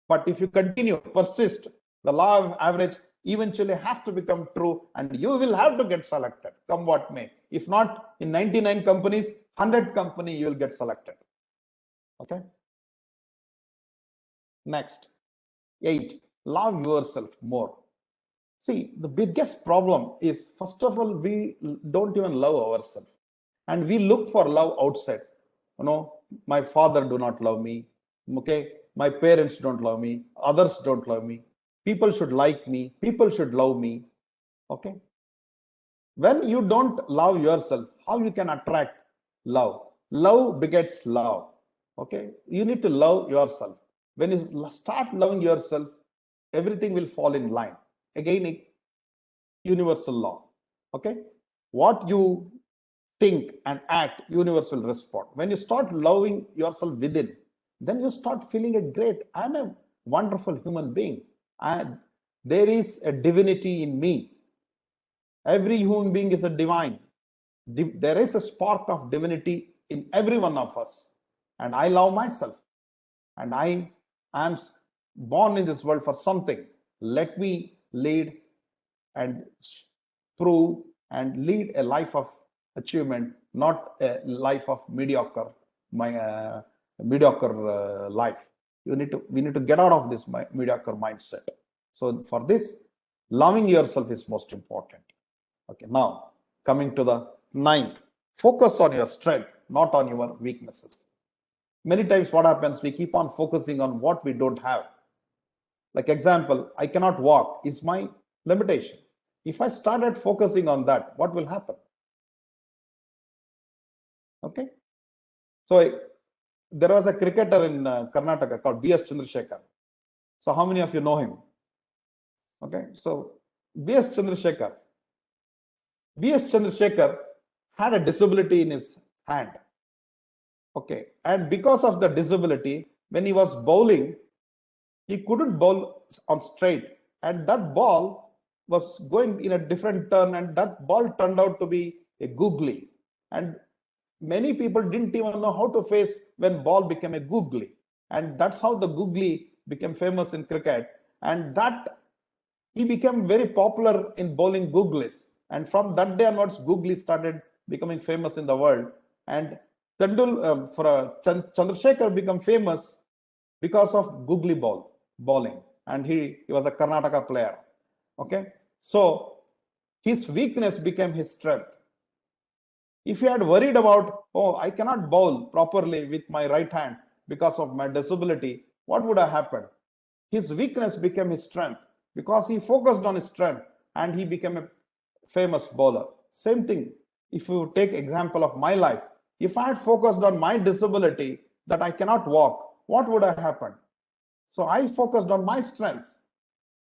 But if you continue, persist, the law of average eventually has to become true, and you will have to get selected, come what may. If not, in 99 companies, 100 companies, you will get selected. Okay. Next, 8, love yourself more. See, the biggest problem is, first of all, we don't even love ourselves, and we look for love outside. My father do not love me. Okay, my parents don't love me. Others don't love me. People should like me. People should love me. Okay. When you don't love yourself, how you can attract love? Love begets love. Okay. You need to love yourself. When you start loving yourself, everything will fall in line. Again, universal law. Okay. What you think and act, universe will respond. When you start loving yourself within, then you start feeling I'm a wonderful human being. There is a divinity in me. Every human being is a divine. There is a spark of divinity in every one of us. And I love myself. And I am born in this world for something. Let me lead and prove and lead a life of achievement, not a life of mediocre life. We need to get out of this mediocre mindset. So for this, loving yourself is most important. Okay, now coming to the ninth, focus on your strength, not on your weaknesses. Many times what happens, we keep on focusing on what we don't have. Like example, I cannot walk is my limitation. If I started focusing on that, what will happen? Okay. So there was a cricketer in Karnataka called B.S. Chandrasekhar. So how many of you know him? Okay. So B.S. Chandrasekhar had a disability in his hand. Okay. And because of the disability, when he was bowling, he couldn't bowl on straight. And that ball was going in a different turn, and that ball turned out to be a googly. And many people didn't even know how to face when ball became a googly. And that's how the googly became famous in cricket. And that he became very popular in bowling googlies. And from that day onwards, googly started becoming famous in the world. And Chandrasekhar became famous because of googly bowling. And he was a Karnataka player. Okay. So his weakness became his strength. If he had worried about, oh, I cannot bowl properly with my right hand because of my disability, what would have happened? His weakness became his strength because he focused on his strength and he became a famous bowler. Same thing, if you take example of my life, if I had focused on my disability that I cannot walk, what would have happened? So I focused on my strengths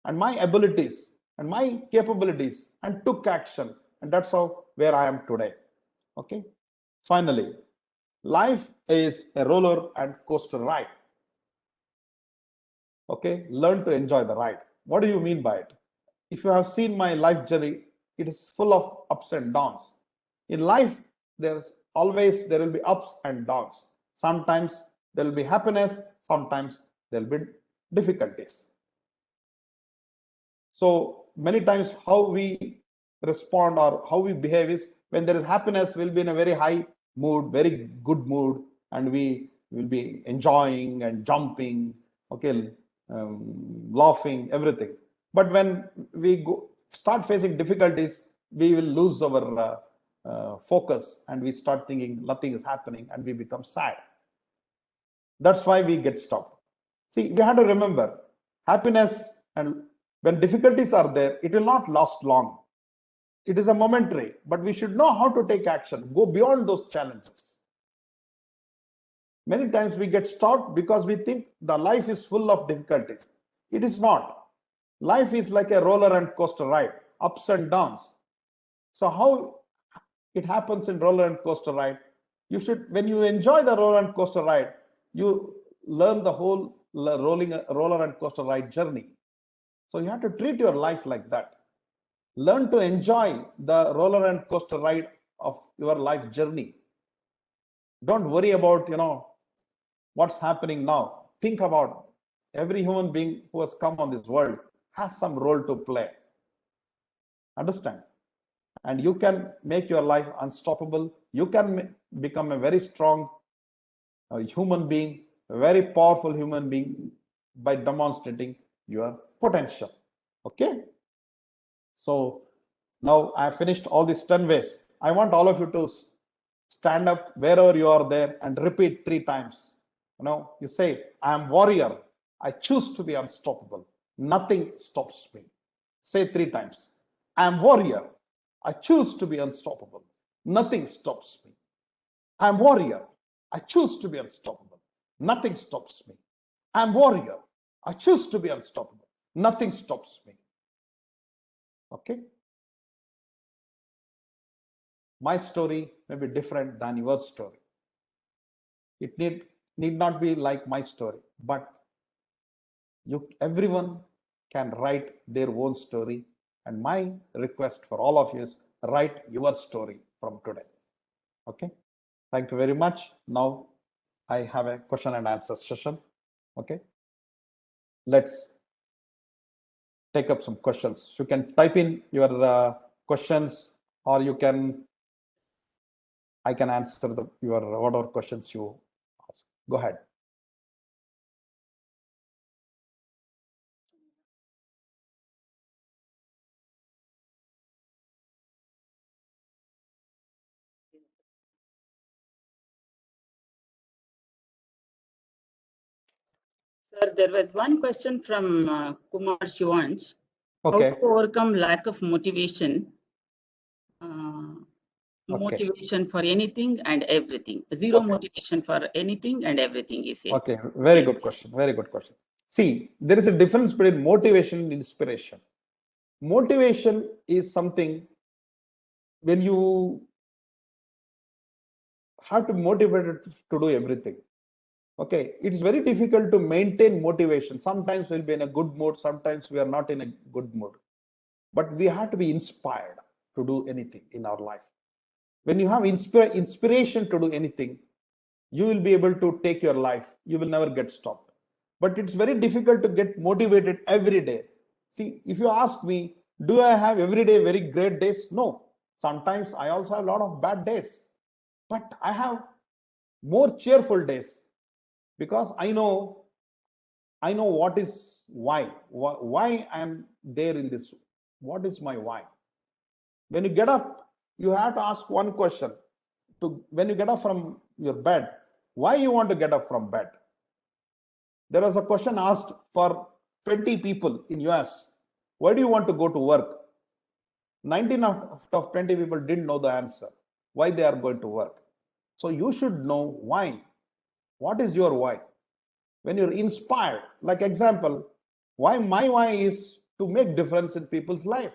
and my abilities and my capabilities and took action. And that's how where I am today. Okay. Finally, life is a roller and coaster ride. Okay. Learn to enjoy the ride. What do you mean by it? If you have seen my life journey, it is full of ups and downs. In life, there will be ups and downs. Sometimes there will be happiness, sometimes there will be difficulties. So many times how we respond or how we behave is when there is happiness, we'll be in a very high mood, very good mood, and we will be enjoying and jumping, okay, laughing, everything. But when we start facing difficulties, we will lose our focus and we start thinking nothing is happening and we become sad. That's why we get stopped. See, we have to remember happiness, and when difficulties are there, it will not last long. It is a momentary, but we should know how to take action, go beyond those challenges. Many times we get stopped because we think the life is full of difficulties. It is not. Life is like a roller and coaster ride, ups and downs. So how it happens in roller and coaster ride? You should, when you enjoy the roller and coaster ride, you learn the whole roller and coaster ride journey. So you have to treat your life like that. Learn to enjoy the roller and coaster ride of your life journey. Don't worry about, what's happening now. Think about every human being who has come on this world has some role to play. Understand? And you can make your life unstoppable. You can become a very strong human being, a very powerful human being by demonstrating your potential. Okay? So now I have finished all these 10 ways. I want all of you to stand up wherever you are there and repeat 3 times. You say, I am warrior. I choose to be unstoppable. Nothing stops me. Say 3 times. I am warrior. I choose to be unstoppable. Nothing stops me. I am warrior. I choose to be unstoppable. Nothing stops me. I am warrior. I choose to be unstoppable. Nothing stops me. Okay? My story may be different than your story. It need not be like my story, but everyone can write their own story. And my request for all of you is write your story from today. Okay. Thank you very much. Now I have a question and answer session. Okay. Let's take up some questions. You can type in your questions, or you can I can answer your whatever questions you ask. Go ahead. Sir, there was one question from Kumar Shivansh. Okay. How to overcome lack of motivation? Motivation for anything and everything. Zero motivation for anything and everything, he says. Okay, very good question. Very good question. See, there is a difference between motivation and inspiration. Motivation is something when you have to motivate it to do everything. Okay, it's very difficult to maintain motivation. Sometimes we'll be in a good mood, sometimes we are not in a good mood. But we have to be inspired to do anything in our life. When you have inspiration to do anything, you will be able to take your life. You will never get stopped. But it's very difficult to get motivated every day. See, if you ask me, do I have every day very great days? No. Sometimes I also have a lot of bad days. But I have more cheerful days because I know what is why I am there in this. What is my why? When you get up, you have to ask one question. When you get up from your bed, why you want to get up from bed? There was a question asked for 20 people in US. Why do you want to go to work? 19 out of 20 people didn't know the answer. Why they are going to work? So you should know why. What is your why? When you're inspired, like example, my why is to make difference in people's life,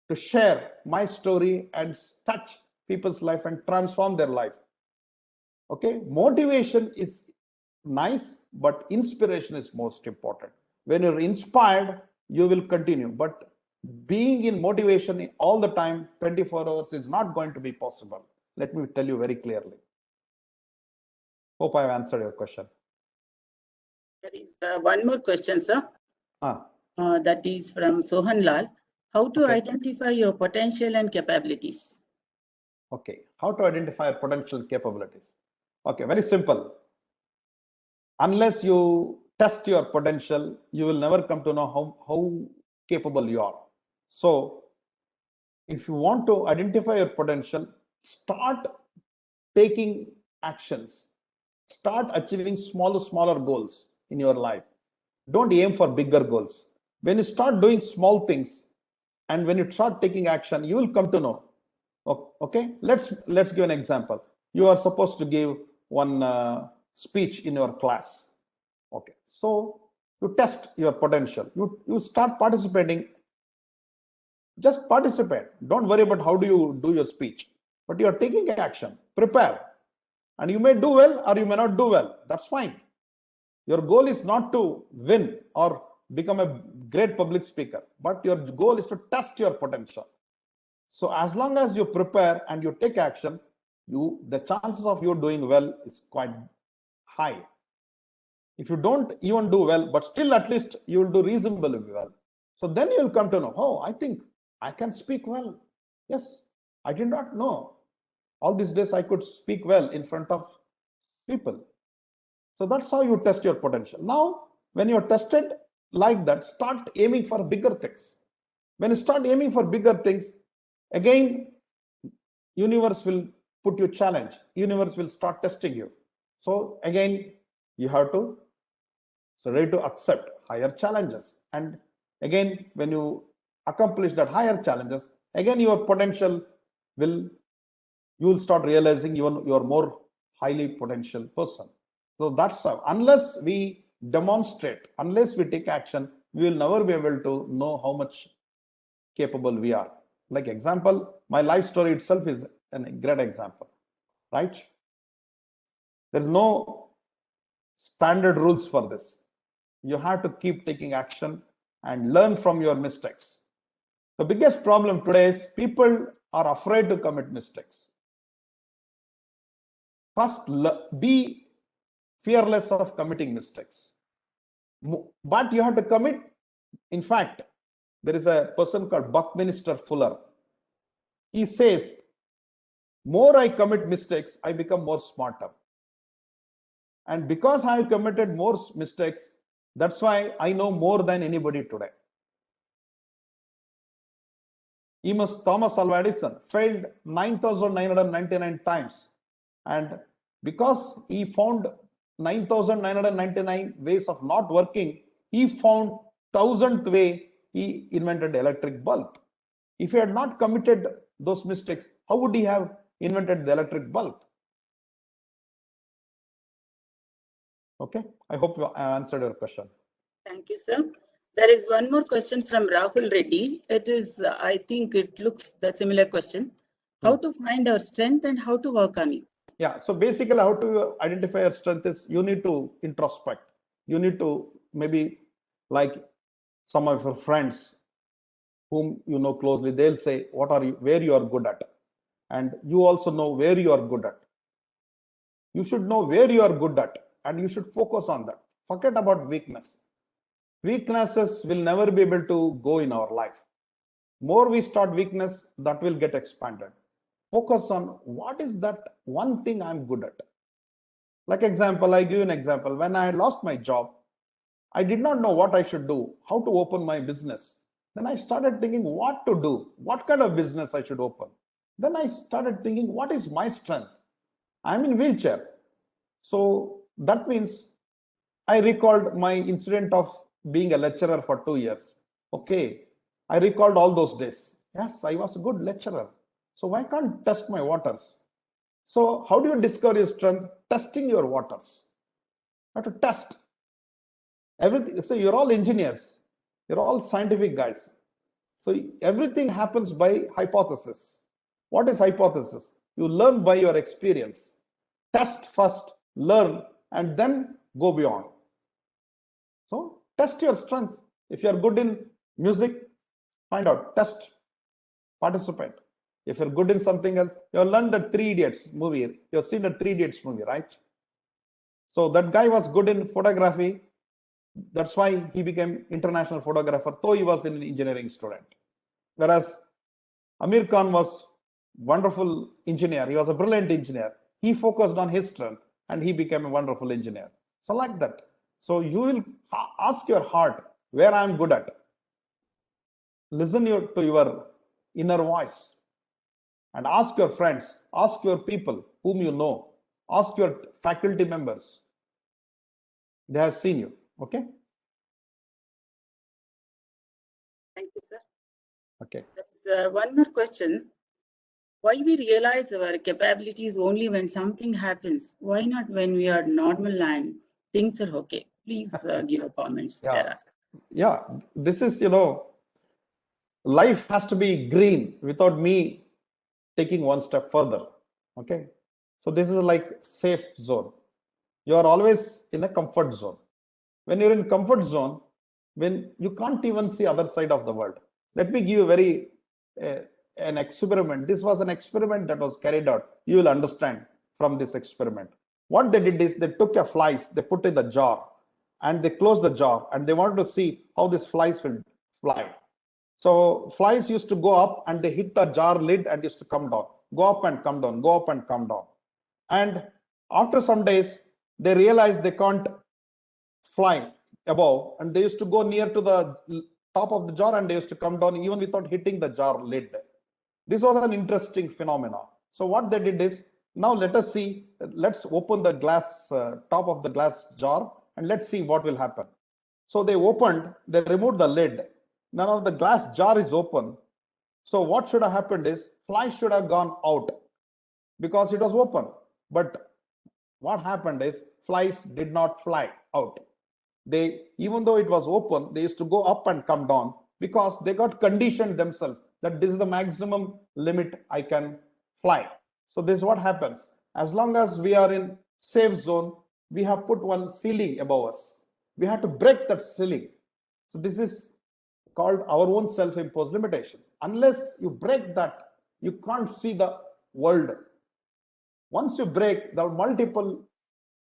to share my story and touch people's life and transform their life. Okay, motivation is nice, but inspiration is most important. When you're inspired, you will continue. But being in motivation all the time, 24 hours, is not going to be possible. Let me tell you very clearly. Hope I've answered your question. There is one more question, sir. That is from Sohan Lal. How to identify your potential and capabilities? Okay, how to identify potential capabilities? Okay, very simple. Unless you test your potential, you will never come to know how capable you are. So, if you want to identify your potential, start taking actions. Start achieving smaller goals in your life. Don't aim for bigger goals. When you start doing small things and when you start taking action, you will come to know. Okay, let's give an example. You are supposed to give one speech in your class. Okay, so you test your potential. You start participating. Just participate. Don't worry about how do you do your speech, but you are taking action. Prepare, and you may do well or you may not do well. That's fine. Your goal is not to win or become a great public speaker, but your goal is to test your potential. So as long as you prepare and you take action, the chances of you doing well is quite high. If you don't even do well, but still at least you will do reasonably well. So then you will come to know, oh, I think I can speak well. Yes, I did not know. All these days I could speak well in front of people. So that's how you test your potential. Now, when you're tested like that, start aiming for bigger things. When you start aiming for bigger things, again, universe will put you challenge. Universe will start testing you. So again, you have to ready to accept higher challenges. And again, when you accomplish that higher challenges, again your potential you will start realizing you're more highly potential person. So that's how, unless we demonstrate, unless we take action, we will never be able to know how much capable we are. Like example, my life story itself is a great example, right? There's no standard rules for this. You have to keep taking action and learn from your mistakes. The biggest problem today is people are afraid to commit mistakes. First, be fearless of committing mistakes. But you have to commit. In fact, there is a person called Buckminster Fuller. He says more I commit mistakes, I become more smarter. And because I have committed more mistakes, that's why I know more than anybody today. Thomas Alva Edison failed 9,999 times. And because he found 9,999 ways of not working, he found 1,000th way, he invented the electric bulb. If he had not committed those mistakes, how would he have invented the electric bulb? Okay, I hope I answered your question. Thank you, sir. There is one more question from Rahul Reddy. It is, I think it looks the similar question. How to find our strength and how to work on it? Yeah, so basically how to identify your strength is you need to introspect. You need to maybe like some of your friends whom you know closely, they'll say, what are you, where you are good at? And you also know where you are good at. You should know where you are good at and you should focus on that. Forget about weakness. Weaknesses will never be able to go in our life. More we start weakness, that will get expanded. Focus on what is that one thing I'm good at. Like example, I give you an example. When I lost my job, I did not know what I should do, how to open my business. Then I started thinking what to do, what kind of business I should open. Then I started thinking, what is my strength? I'm in wheelchair. So that means I recalled my incident of being a lecturer for 2 years. Okay, I recalled all those days. Yes, I was a good lecturer. So why can't test my waters? So how do you discover your strength? Testing your waters. You have to test everything. So you're all engineers. You're all scientific guys. So everything happens by hypothesis. What is hypothesis? You learn by your experience. Test first, learn, and then go beyond. So test your strength. If you are good in music, find out, test, participate. If you're good in something else, you have learned the Three Idiots movie. You have seen the Three Idiots movie, right? So that guy was good in photography. That's why he became international photographer, though he was an engineering student. Whereas Amir Khan was wonderful engineer. He was a brilliant engineer. He focused on his strength and he became a wonderful engineer. So like that. So you will ask your heart where I am good at. Listen to your inner voice and ask your friends, ask your people whom you know, ask your faculty members. They have seen you. Okay. Thank you, sir. Okay. There's one more question. Why we realize our capabilities only when something happens? Why not when we are normal and things are okay? Please give a comments. Yeah. Yeah. This is, life has to be green without me taking one step further. Okay. So this is like safe zone. You are always in a comfort zone. When you're in comfort zone, when you can't even see other side of the world. Let me give you an experiment. This was an experiment that was carried out. You will understand from this experiment. What they did is they took a flies, they put in the jar and they closed the jar and they wanted to see how these flies will fly. So flies used to go up and they hit the jar lid and used to come down, go up and come down, go up and come down. And after some days, they realized they can't fly above and they used to go near to the top of the jar and they used to come down even without hitting the jar lid. This was an interesting phenomenon. So what they did is, now let us see, let's open the glass, top of the glass jar and let's see what will happen. So they opened, they removed the lid. Now the glass jar is open. So what should have happened is, fly should have gone out because it was open. But what happened is, flies did not fly out. They, even though it was open, they used to go up and come down because they got conditioned themselves that this is the maximum limit I can fly. So this is what happens. As long as we are in safe zone, we have put one ceiling above us. We have to break that ceiling. So this is called our own self-imposed limitation. Unless you break that, you can't see the world. Once you break, there are multiple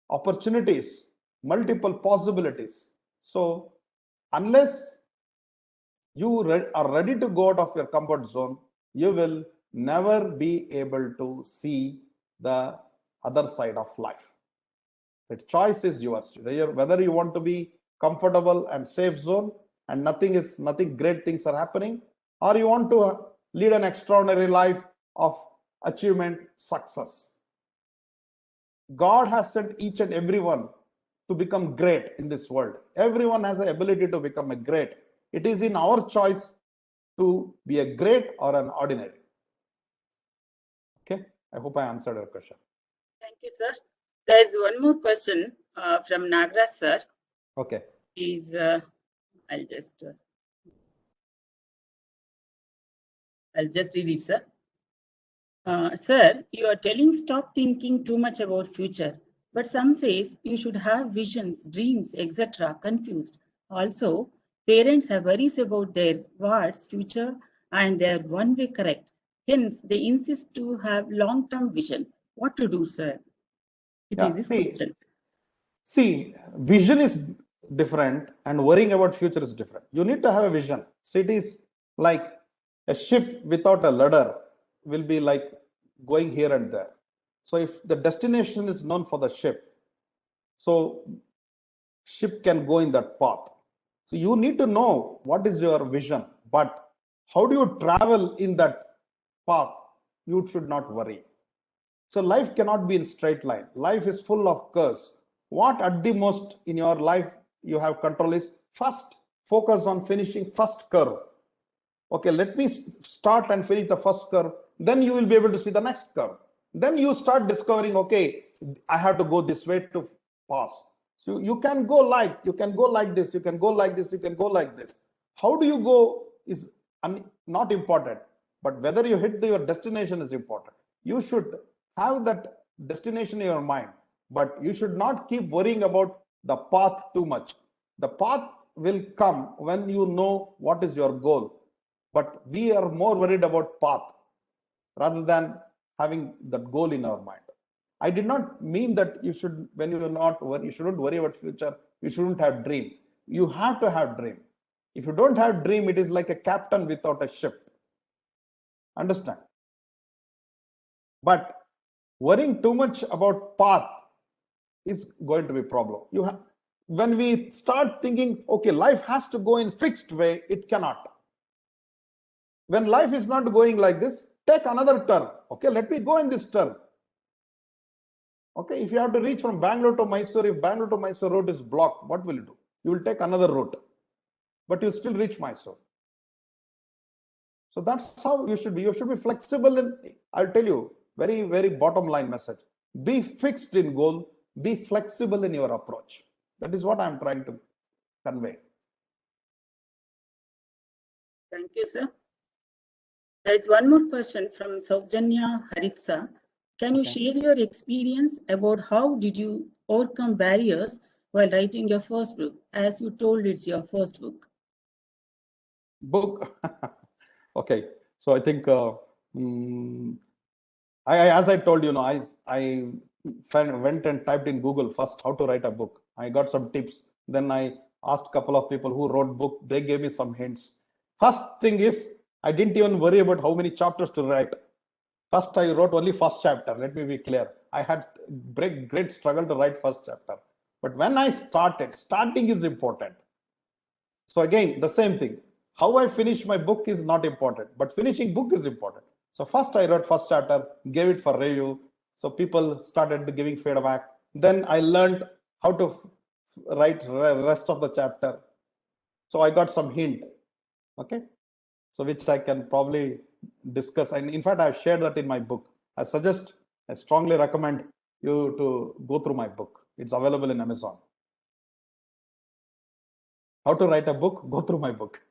opportunities, multiple possibilities. So unless you are ready to go out of your comfort zone, you will never be able to see the other side of life. The choice is yours. Whether you want to be comfortable and safe zone and nothing great things are happening, or you want to lead an extraordinary life of achievement, success. God has sent each and everyone to become great in this world. Everyone has the ability to become a great. It is in our choice to be a great or an ordinary. Okay, I hope I answered your question. Thank you, sir. There is one more question from Nagraj, sir. Okay. Is I'll just read it, sir. Sir, you are telling stop thinking too much about future, but some says you should have visions, dreams, etc. Confused. Also, parents have worries about their what's future and they are one way correct. Hence, they insist to have long-term vision. What to do, sir? It is this question. See, vision is different and worrying about future is different. You need to have a vision. So it is like a ship without a rudder will be like going here and there. So if the destination is known for the ship, so ship can go in that path. So you need to know what is your vision, but how do you travel in that path? You should not worry. So life cannot be in straight line. Life is full of curves. What at the most in your life you have control is first focus on finishing first curve. Okay, let me start and finish the first curve. Then you will be able to see the next curve. Then you start discovering, okay, I have to go this way to pass. So you can go like this, you can go like this, you can go like this. How do you go is not important, but whether you hit your destination is important. You should have that destination in your mind, but you should not keep worrying about the path too much. The path will come when you know what is your goal, but we are more worried about path rather than having that goal in our mind. I did not mean that you should, when you are not worry, you shouldn't worry about future, you shouldn't have dream. You have to have dream. If you don't have dream, it is like a captain without a ship. Understand? But worrying too much about path is going to be a problem. When we start thinking, okay, life has to go in fixed way, it cannot. When life is not going like this, take another turn. Okay, let me go in this turn. Okay, if you have to reach from Bangalore to Mysore, if Bangalore to Mysore road is blocked, what will you do? You will take another route, but you'll still reach Mysore. So that's how you should be. You should be flexible. I'll tell you, very, very bottom line message. Be fixed in goal, be flexible in your approach. That is what I'm trying to convey. Thank you, sir. There is one more question from Saujanya Haritsa. Can you share your experience about how did you overcome barriers while writing your first book? As you told, it's your first book. Book. Okay. So I think, as I told you, I went and typed in Google first how to write a book. I got some tips. Then I asked a couple of people who wrote book. They gave me some hints. First thing is, I didn't even worry about how many chapters to write. First, I wrote only first chapter. Let me be clear. I had great struggle to write first chapter. But when I started, starting is important. So again, the same thing. How I finish my book is not important, but finishing book is important. So first I wrote first chapter, gave it for review. So people started giving feedback. Then I learned how to write rest of the chapter. So I got some hint. Okay. So which I can probably discuss. And in fact, I've shared that in my book. I strongly recommend you to go through my book. It's available in Amazon. How to write a book? Go through my book.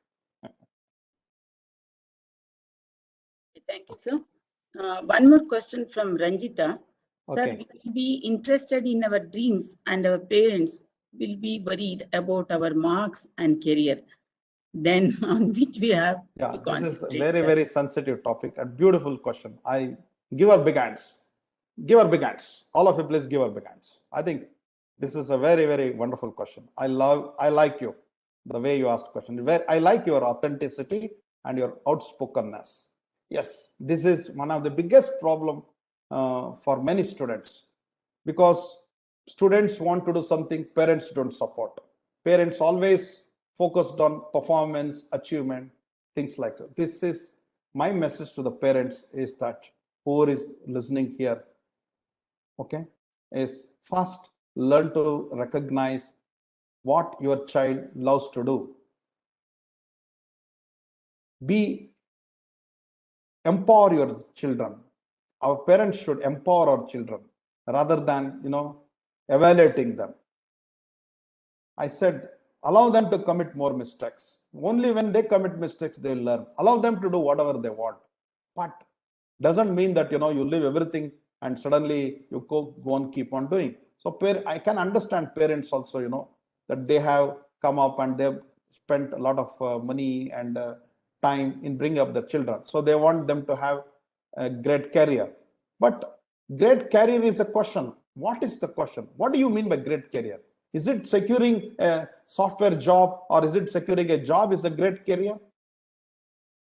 Thank you, sir. One more question from Ranjita. Sir, Okay. we will be interested in our dreams and our parents will be worried about our marks and career. Then on which we have to concentrate. This is a very, very sensitive topic. A beautiful question. I give her big hands. Give her big hands. All of you, please give her big hands. I think this is a very, very wonderful question. I like you, the way you asked question. I like your authenticity and your outspokenness. Yes, this is one of the biggest problem for many students, because students want to do something parents don't support. Parents always focused on performance, achievement, things like that. This is my message to the parents, is that whoever is listening here, okay, is first learn to recognize what your child loves to do. Be Empower your children. Our parents should empower our children rather than evaluating them. I said, allow them to commit more mistakes. Only when they commit mistakes they will learn. Allow them to do whatever they want, but doesn't mean that you leave everything and suddenly you go on keep on doing. So I can understand parents also, that they have come up and they've spent a lot of money and time in bringing up the children, so they want them to have a great career. But great career is a question. What is the question? What do you mean by great career? Is it securing a software job, or is it securing a job is a great career?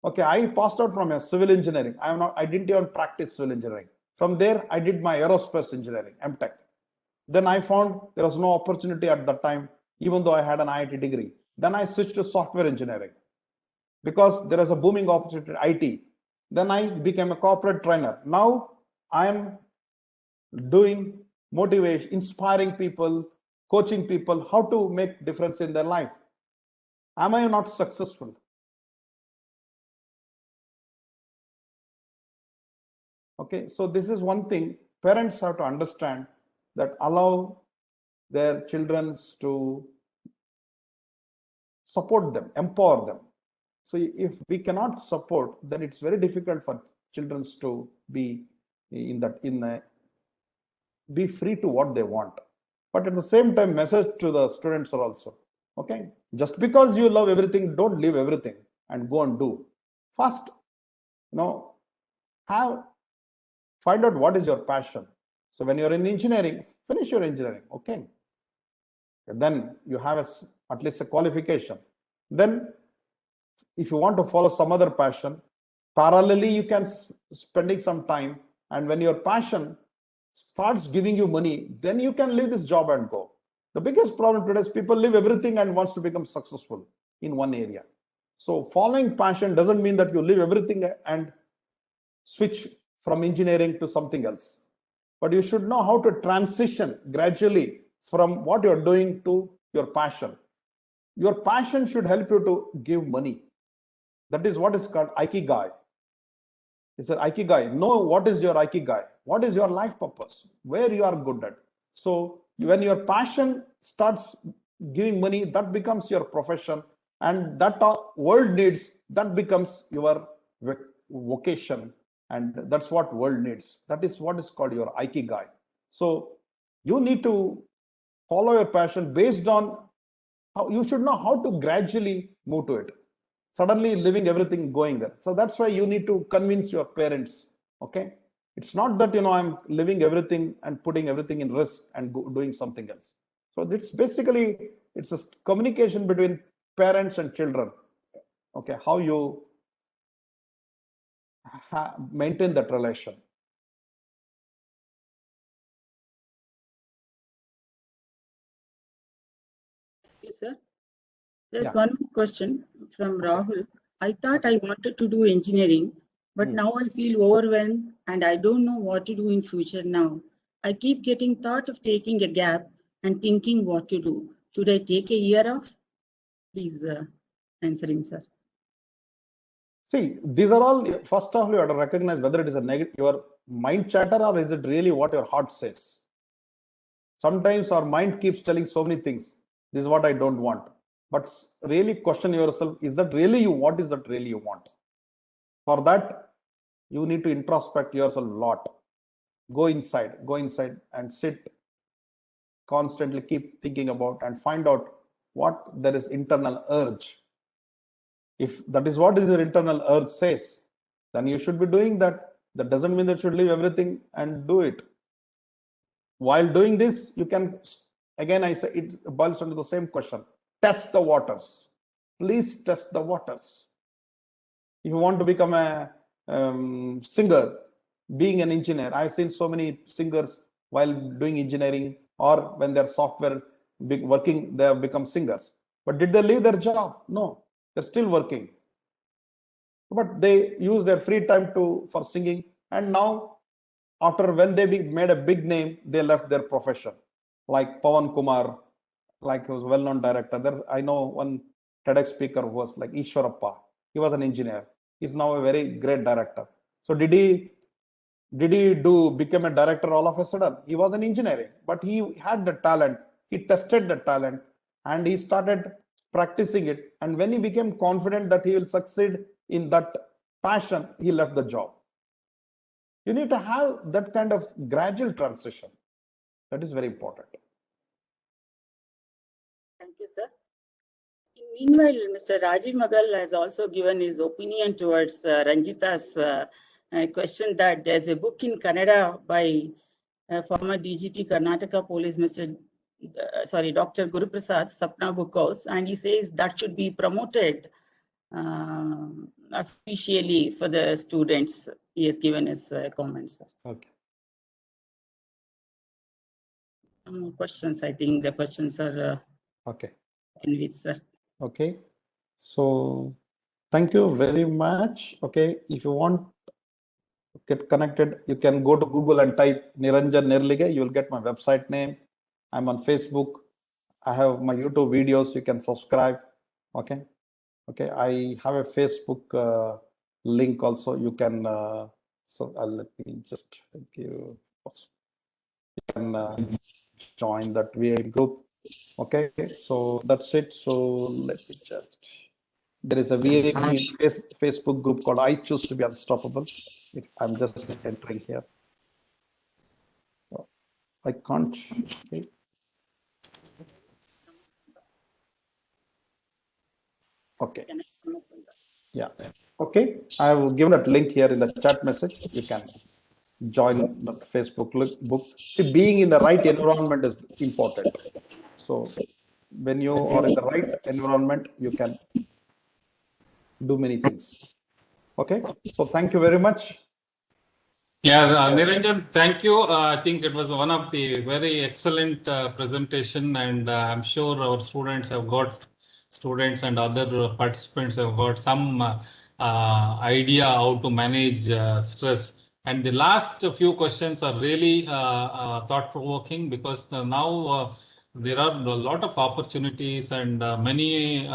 Okay, I passed out from a civil engineering. I didn't even practice civil engineering. From there, I did my aerospace engineering, MTech. Then I found there was no opportunity at that time, even though I had an IIT degree. Then I switched to software engineering because there was a booming opportunity in IT. Then I became a corporate trainer. Now I am doing motivation, inspiring people, coaching people how to make difference in their life. Am I not successful? Okay, so this is one thing parents have to understand, that allow their children to support them, empower them. So if we cannot support, then it's very difficult for children to be be free to what they want. But at the same time, message to the students are also, okay, just because you love everything, don't leave everything and go and do. First, have find out what is your passion. So when you're in engineering, finish your engineering, okay. Then you have at least a qualification. Then if you want to follow some other passion, parallelly you can spending some time, and when your passion starts giving you money, then you can leave this job and go. The biggest problem today is people leave everything and wants to become successful in one area. So following passion doesn't mean that you leave everything and switch from engineering to something else, but you should know how to transition gradually from what you're doing to your passion. Your passion should help you to give money. That is what is called ikigai. It's an ikigai. Know what is your ikigai, what is your life purpose, where you are good at. So when your passion starts giving money, that becomes your profession, and that world needs, that becomes your vocation, and that's what world needs. That is what is called your ikigai. So you need to follow your passion based on how you should know how to gradually move to it. Suddenly living everything going there. So that's why you need to convince your parents. Okay, it's not that I'm living everything and putting everything in risk and doing something else. So it's basically it's a communication between parents and children. Okay, how you maintain that relation. Yes, sir. There's Yeah. one more question from Rahul. I thought I wanted to do engineering, but now I feel overwhelmed and I don't know what to do in future now. I keep getting thought of taking a gap and thinking what to do. Should I take a year off? Please answer him, sir. See, these are all, first of all, you have to recognize whether it is a negative, your mind chatter, or is it really what your heart says. Sometimes our mind keeps telling so many things. This is what I don't want. But really question yourself, is that really you? What is that really you want? For that, you need to introspect yourself a lot. Go inside and sit, constantly keep thinking about and find out what there is internal urge. If that is what is your internal urge says, then you should be doing that. That doesn't mean that you should leave everything and do it. While doing this, you can, again, I say it boils down to the same question. Test the waters. Please test the waters. If you want to become a singer being an engineer. I've seen so many singers while doing engineering or when they're software working, they have become singers. But did they leave their job? No, they're still working. But they use their free time for singing. And now, after when they made a big name, they left their profession. Like Pawan Kumar, like he was a well-known director. I know one TEDx speaker who was like Ishwarappa. He was an engineer. He's now a very great director. So did he become a director all of a sudden? He was in engineering, but he had the talent. He tested the talent and he started practicing it. And when he became confident that he will succeed in that passion, he left the job. You need to have that kind of gradual transition. That is very important. Thank you, sir. Meanwhile, Mr. Rajiv Magal has also given his opinion towards Ranjita's question that there's a book in Kannada by former DGP Karnataka Police, Dr. Guru Prasad, Sapna Book House, and he says that should be promoted officially for the students. He has given his comments. Okay. Questions. I think the questions are okay. With sir. Okay. So thank you very much. Okay. If you want to get connected, you can go to Google and type Niranjan Nerlige. You will get my website name. I'm on Facebook. I have my YouTube videos. You can subscribe. Okay. Okay. I have a Facebook link also. You can, let me just give you can join that VIP group. Okay, so that's it. So let me just, there is a VIP Facebook group called I Choose to Be Unstoppable. If I'm just entering here. I can't. Okay. Okay. Yeah. Okay. I will give that link here in the chat message. You can join the Facebook book. See, being in the right environment is important. So when you are in the right environment, you can do many things. Okay. So thank you very much. Yeah, Niranjan, thank you. I think it was one of the very excellent presentation, and I'm sure our students and other participants have got some idea how to manage stress. And the last few questions are really thought-provoking, because now there are a lot of opportunities and many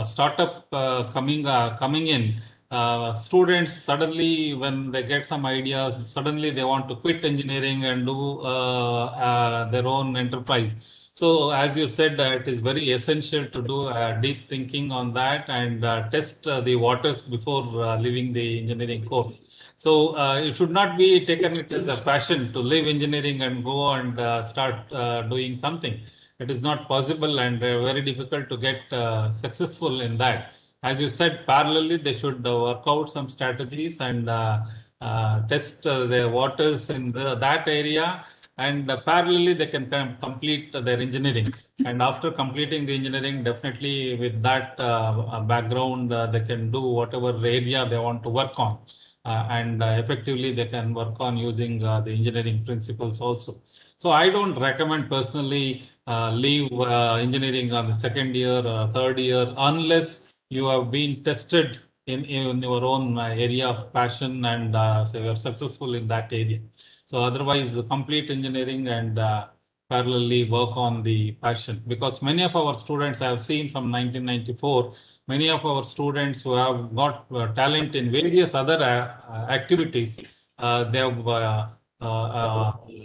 startup coming in. Students suddenly, when they get some ideas, suddenly they want to quit engineering and do their own enterprise. So as you said, it is very essential to do deep thinking on that and test the waters before leaving the engineering course. So it should not be taken it as a passion to leave engineering and go and start doing something. It is not possible and very difficult to get successful in that. As you said, parallelly, they should work out some strategies and test their waters in that area. And parallelly, they can complete their engineering. And after completing the engineering, definitely with that background, they can do whatever area they want to work on. And effectively, they can work on using the engineering principles also. So I don't recommend personally leave engineering on the second year or third year unless you have been tested in your own area of passion and so you are successful in that area. So otherwise, complete engineering and parallelly work on the passion, because many of our students I have seen from 1994, many of our students who have got talent in various other activities, they have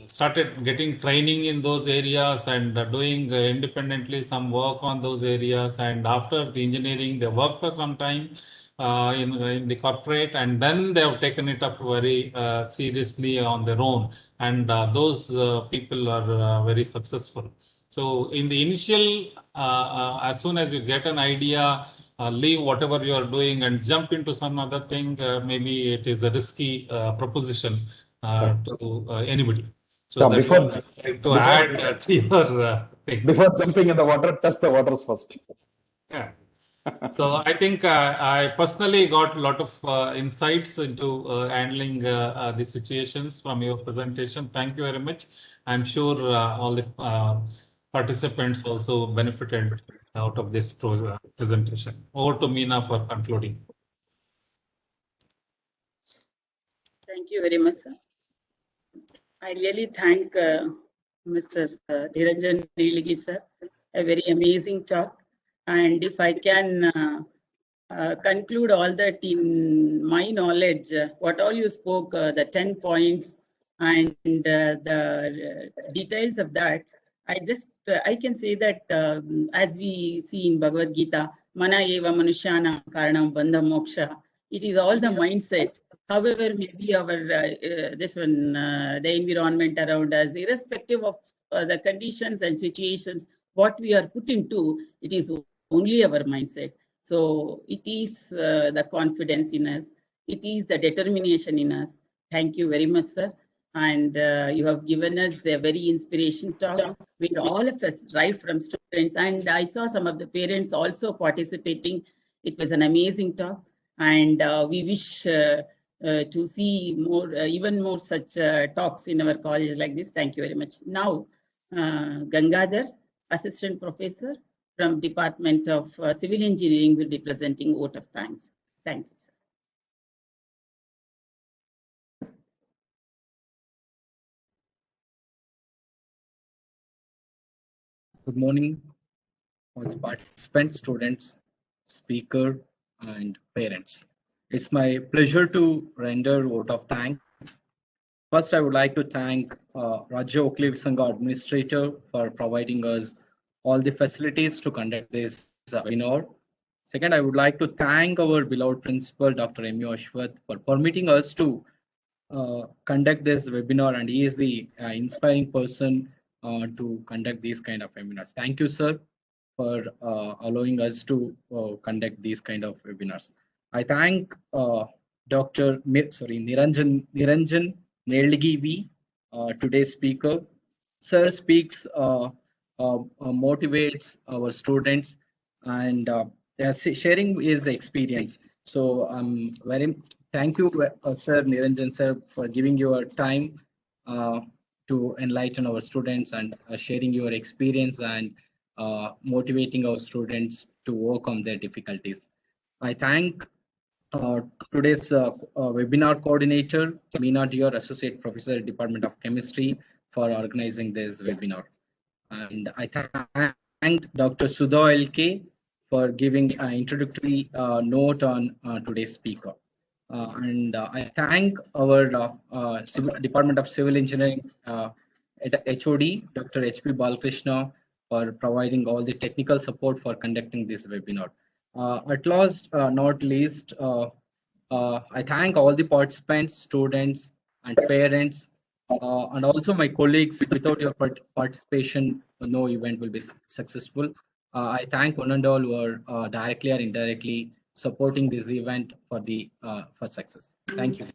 started getting training in those areas and doing independently some work on those areas. And after the engineering, they work for some time in the corporate, and then they have taken it up very seriously on their own. And those people are very successful. So in the initial, as soon as you get an idea, leave whatever you are doing and jump into some other thing. Maybe it is a risky proposition to anybody. So Yeah, that's what I like to add to your thing. Before jumping in the water, test the waters first. Yeah. So I think I personally got a lot of insights into handling the situations from your presentation. Thank you very much. I'm sure all the participants also benefited out of this presentation. Over to Meena for concluding. Thank you very much, sir. I really thank Mr. Niranjan Niligi, sir. A very amazing talk. And if I can conclude all that in my knowledge, what all you spoke, the 10 points and the details of that, I can say that as we see in Bhagavad Gita, Mana eva manushana karanam bandha moksha, it is all the mindset. However, maybe our the environment around us, irrespective of the conditions and situations, what we are put into, it is only our mindset. So it is the confidence in us. It is the determination in us. Thank you very much, sir. And you have given us a very inspiration talk with all of us, right from students. And I saw some of the parents also participating. It was an amazing talk. And we wish to see more, even more such talks in our college like this. Thank you very much. Now, Gangadhar, Assistant Professor from Department of Civil Engineering, will be presenting vote of thanks. Thank you, sir. Good morning, all the participants, students, speaker, and parents. It's my pleasure to render vote of thanks. First, I would like to thank Rajya Oakleaf Sangha Administrator for providing us all the facilities to conduct this webinar. Second, I would like to thank our beloved principal, Dr. M.U. Ashwath, for permitting us to conduct this webinar, and he is the inspiring person to conduct these kind of webinars. Thank you, sir, for allowing us to conduct these kind of webinars. I thank Niranjan Nelgi V, today's speaker. Sir speaks, motivates our students, and sharing his experience. So very thank you, sir Niranjan sir, for giving your time to enlighten our students and sharing your experience and motivating our students to overcome their difficulties. I thank today's webinar coordinator, Meena Dear, Associate Professor, Department of Chemistry, for organizing this webinar. And I thank Dr. Sudha LK for giving an introductory note on today's speaker. I thank our Department of Civil Engineering HOD, Dr. HP Balakrishna, for providing all the technical support for conducting this webinar. At last, not least, I thank all the participants, students, and parents, and also my colleagues. Without your participation, no event will be successful. I thank one and all who are directly or indirectly supporting this event for success. Thank you.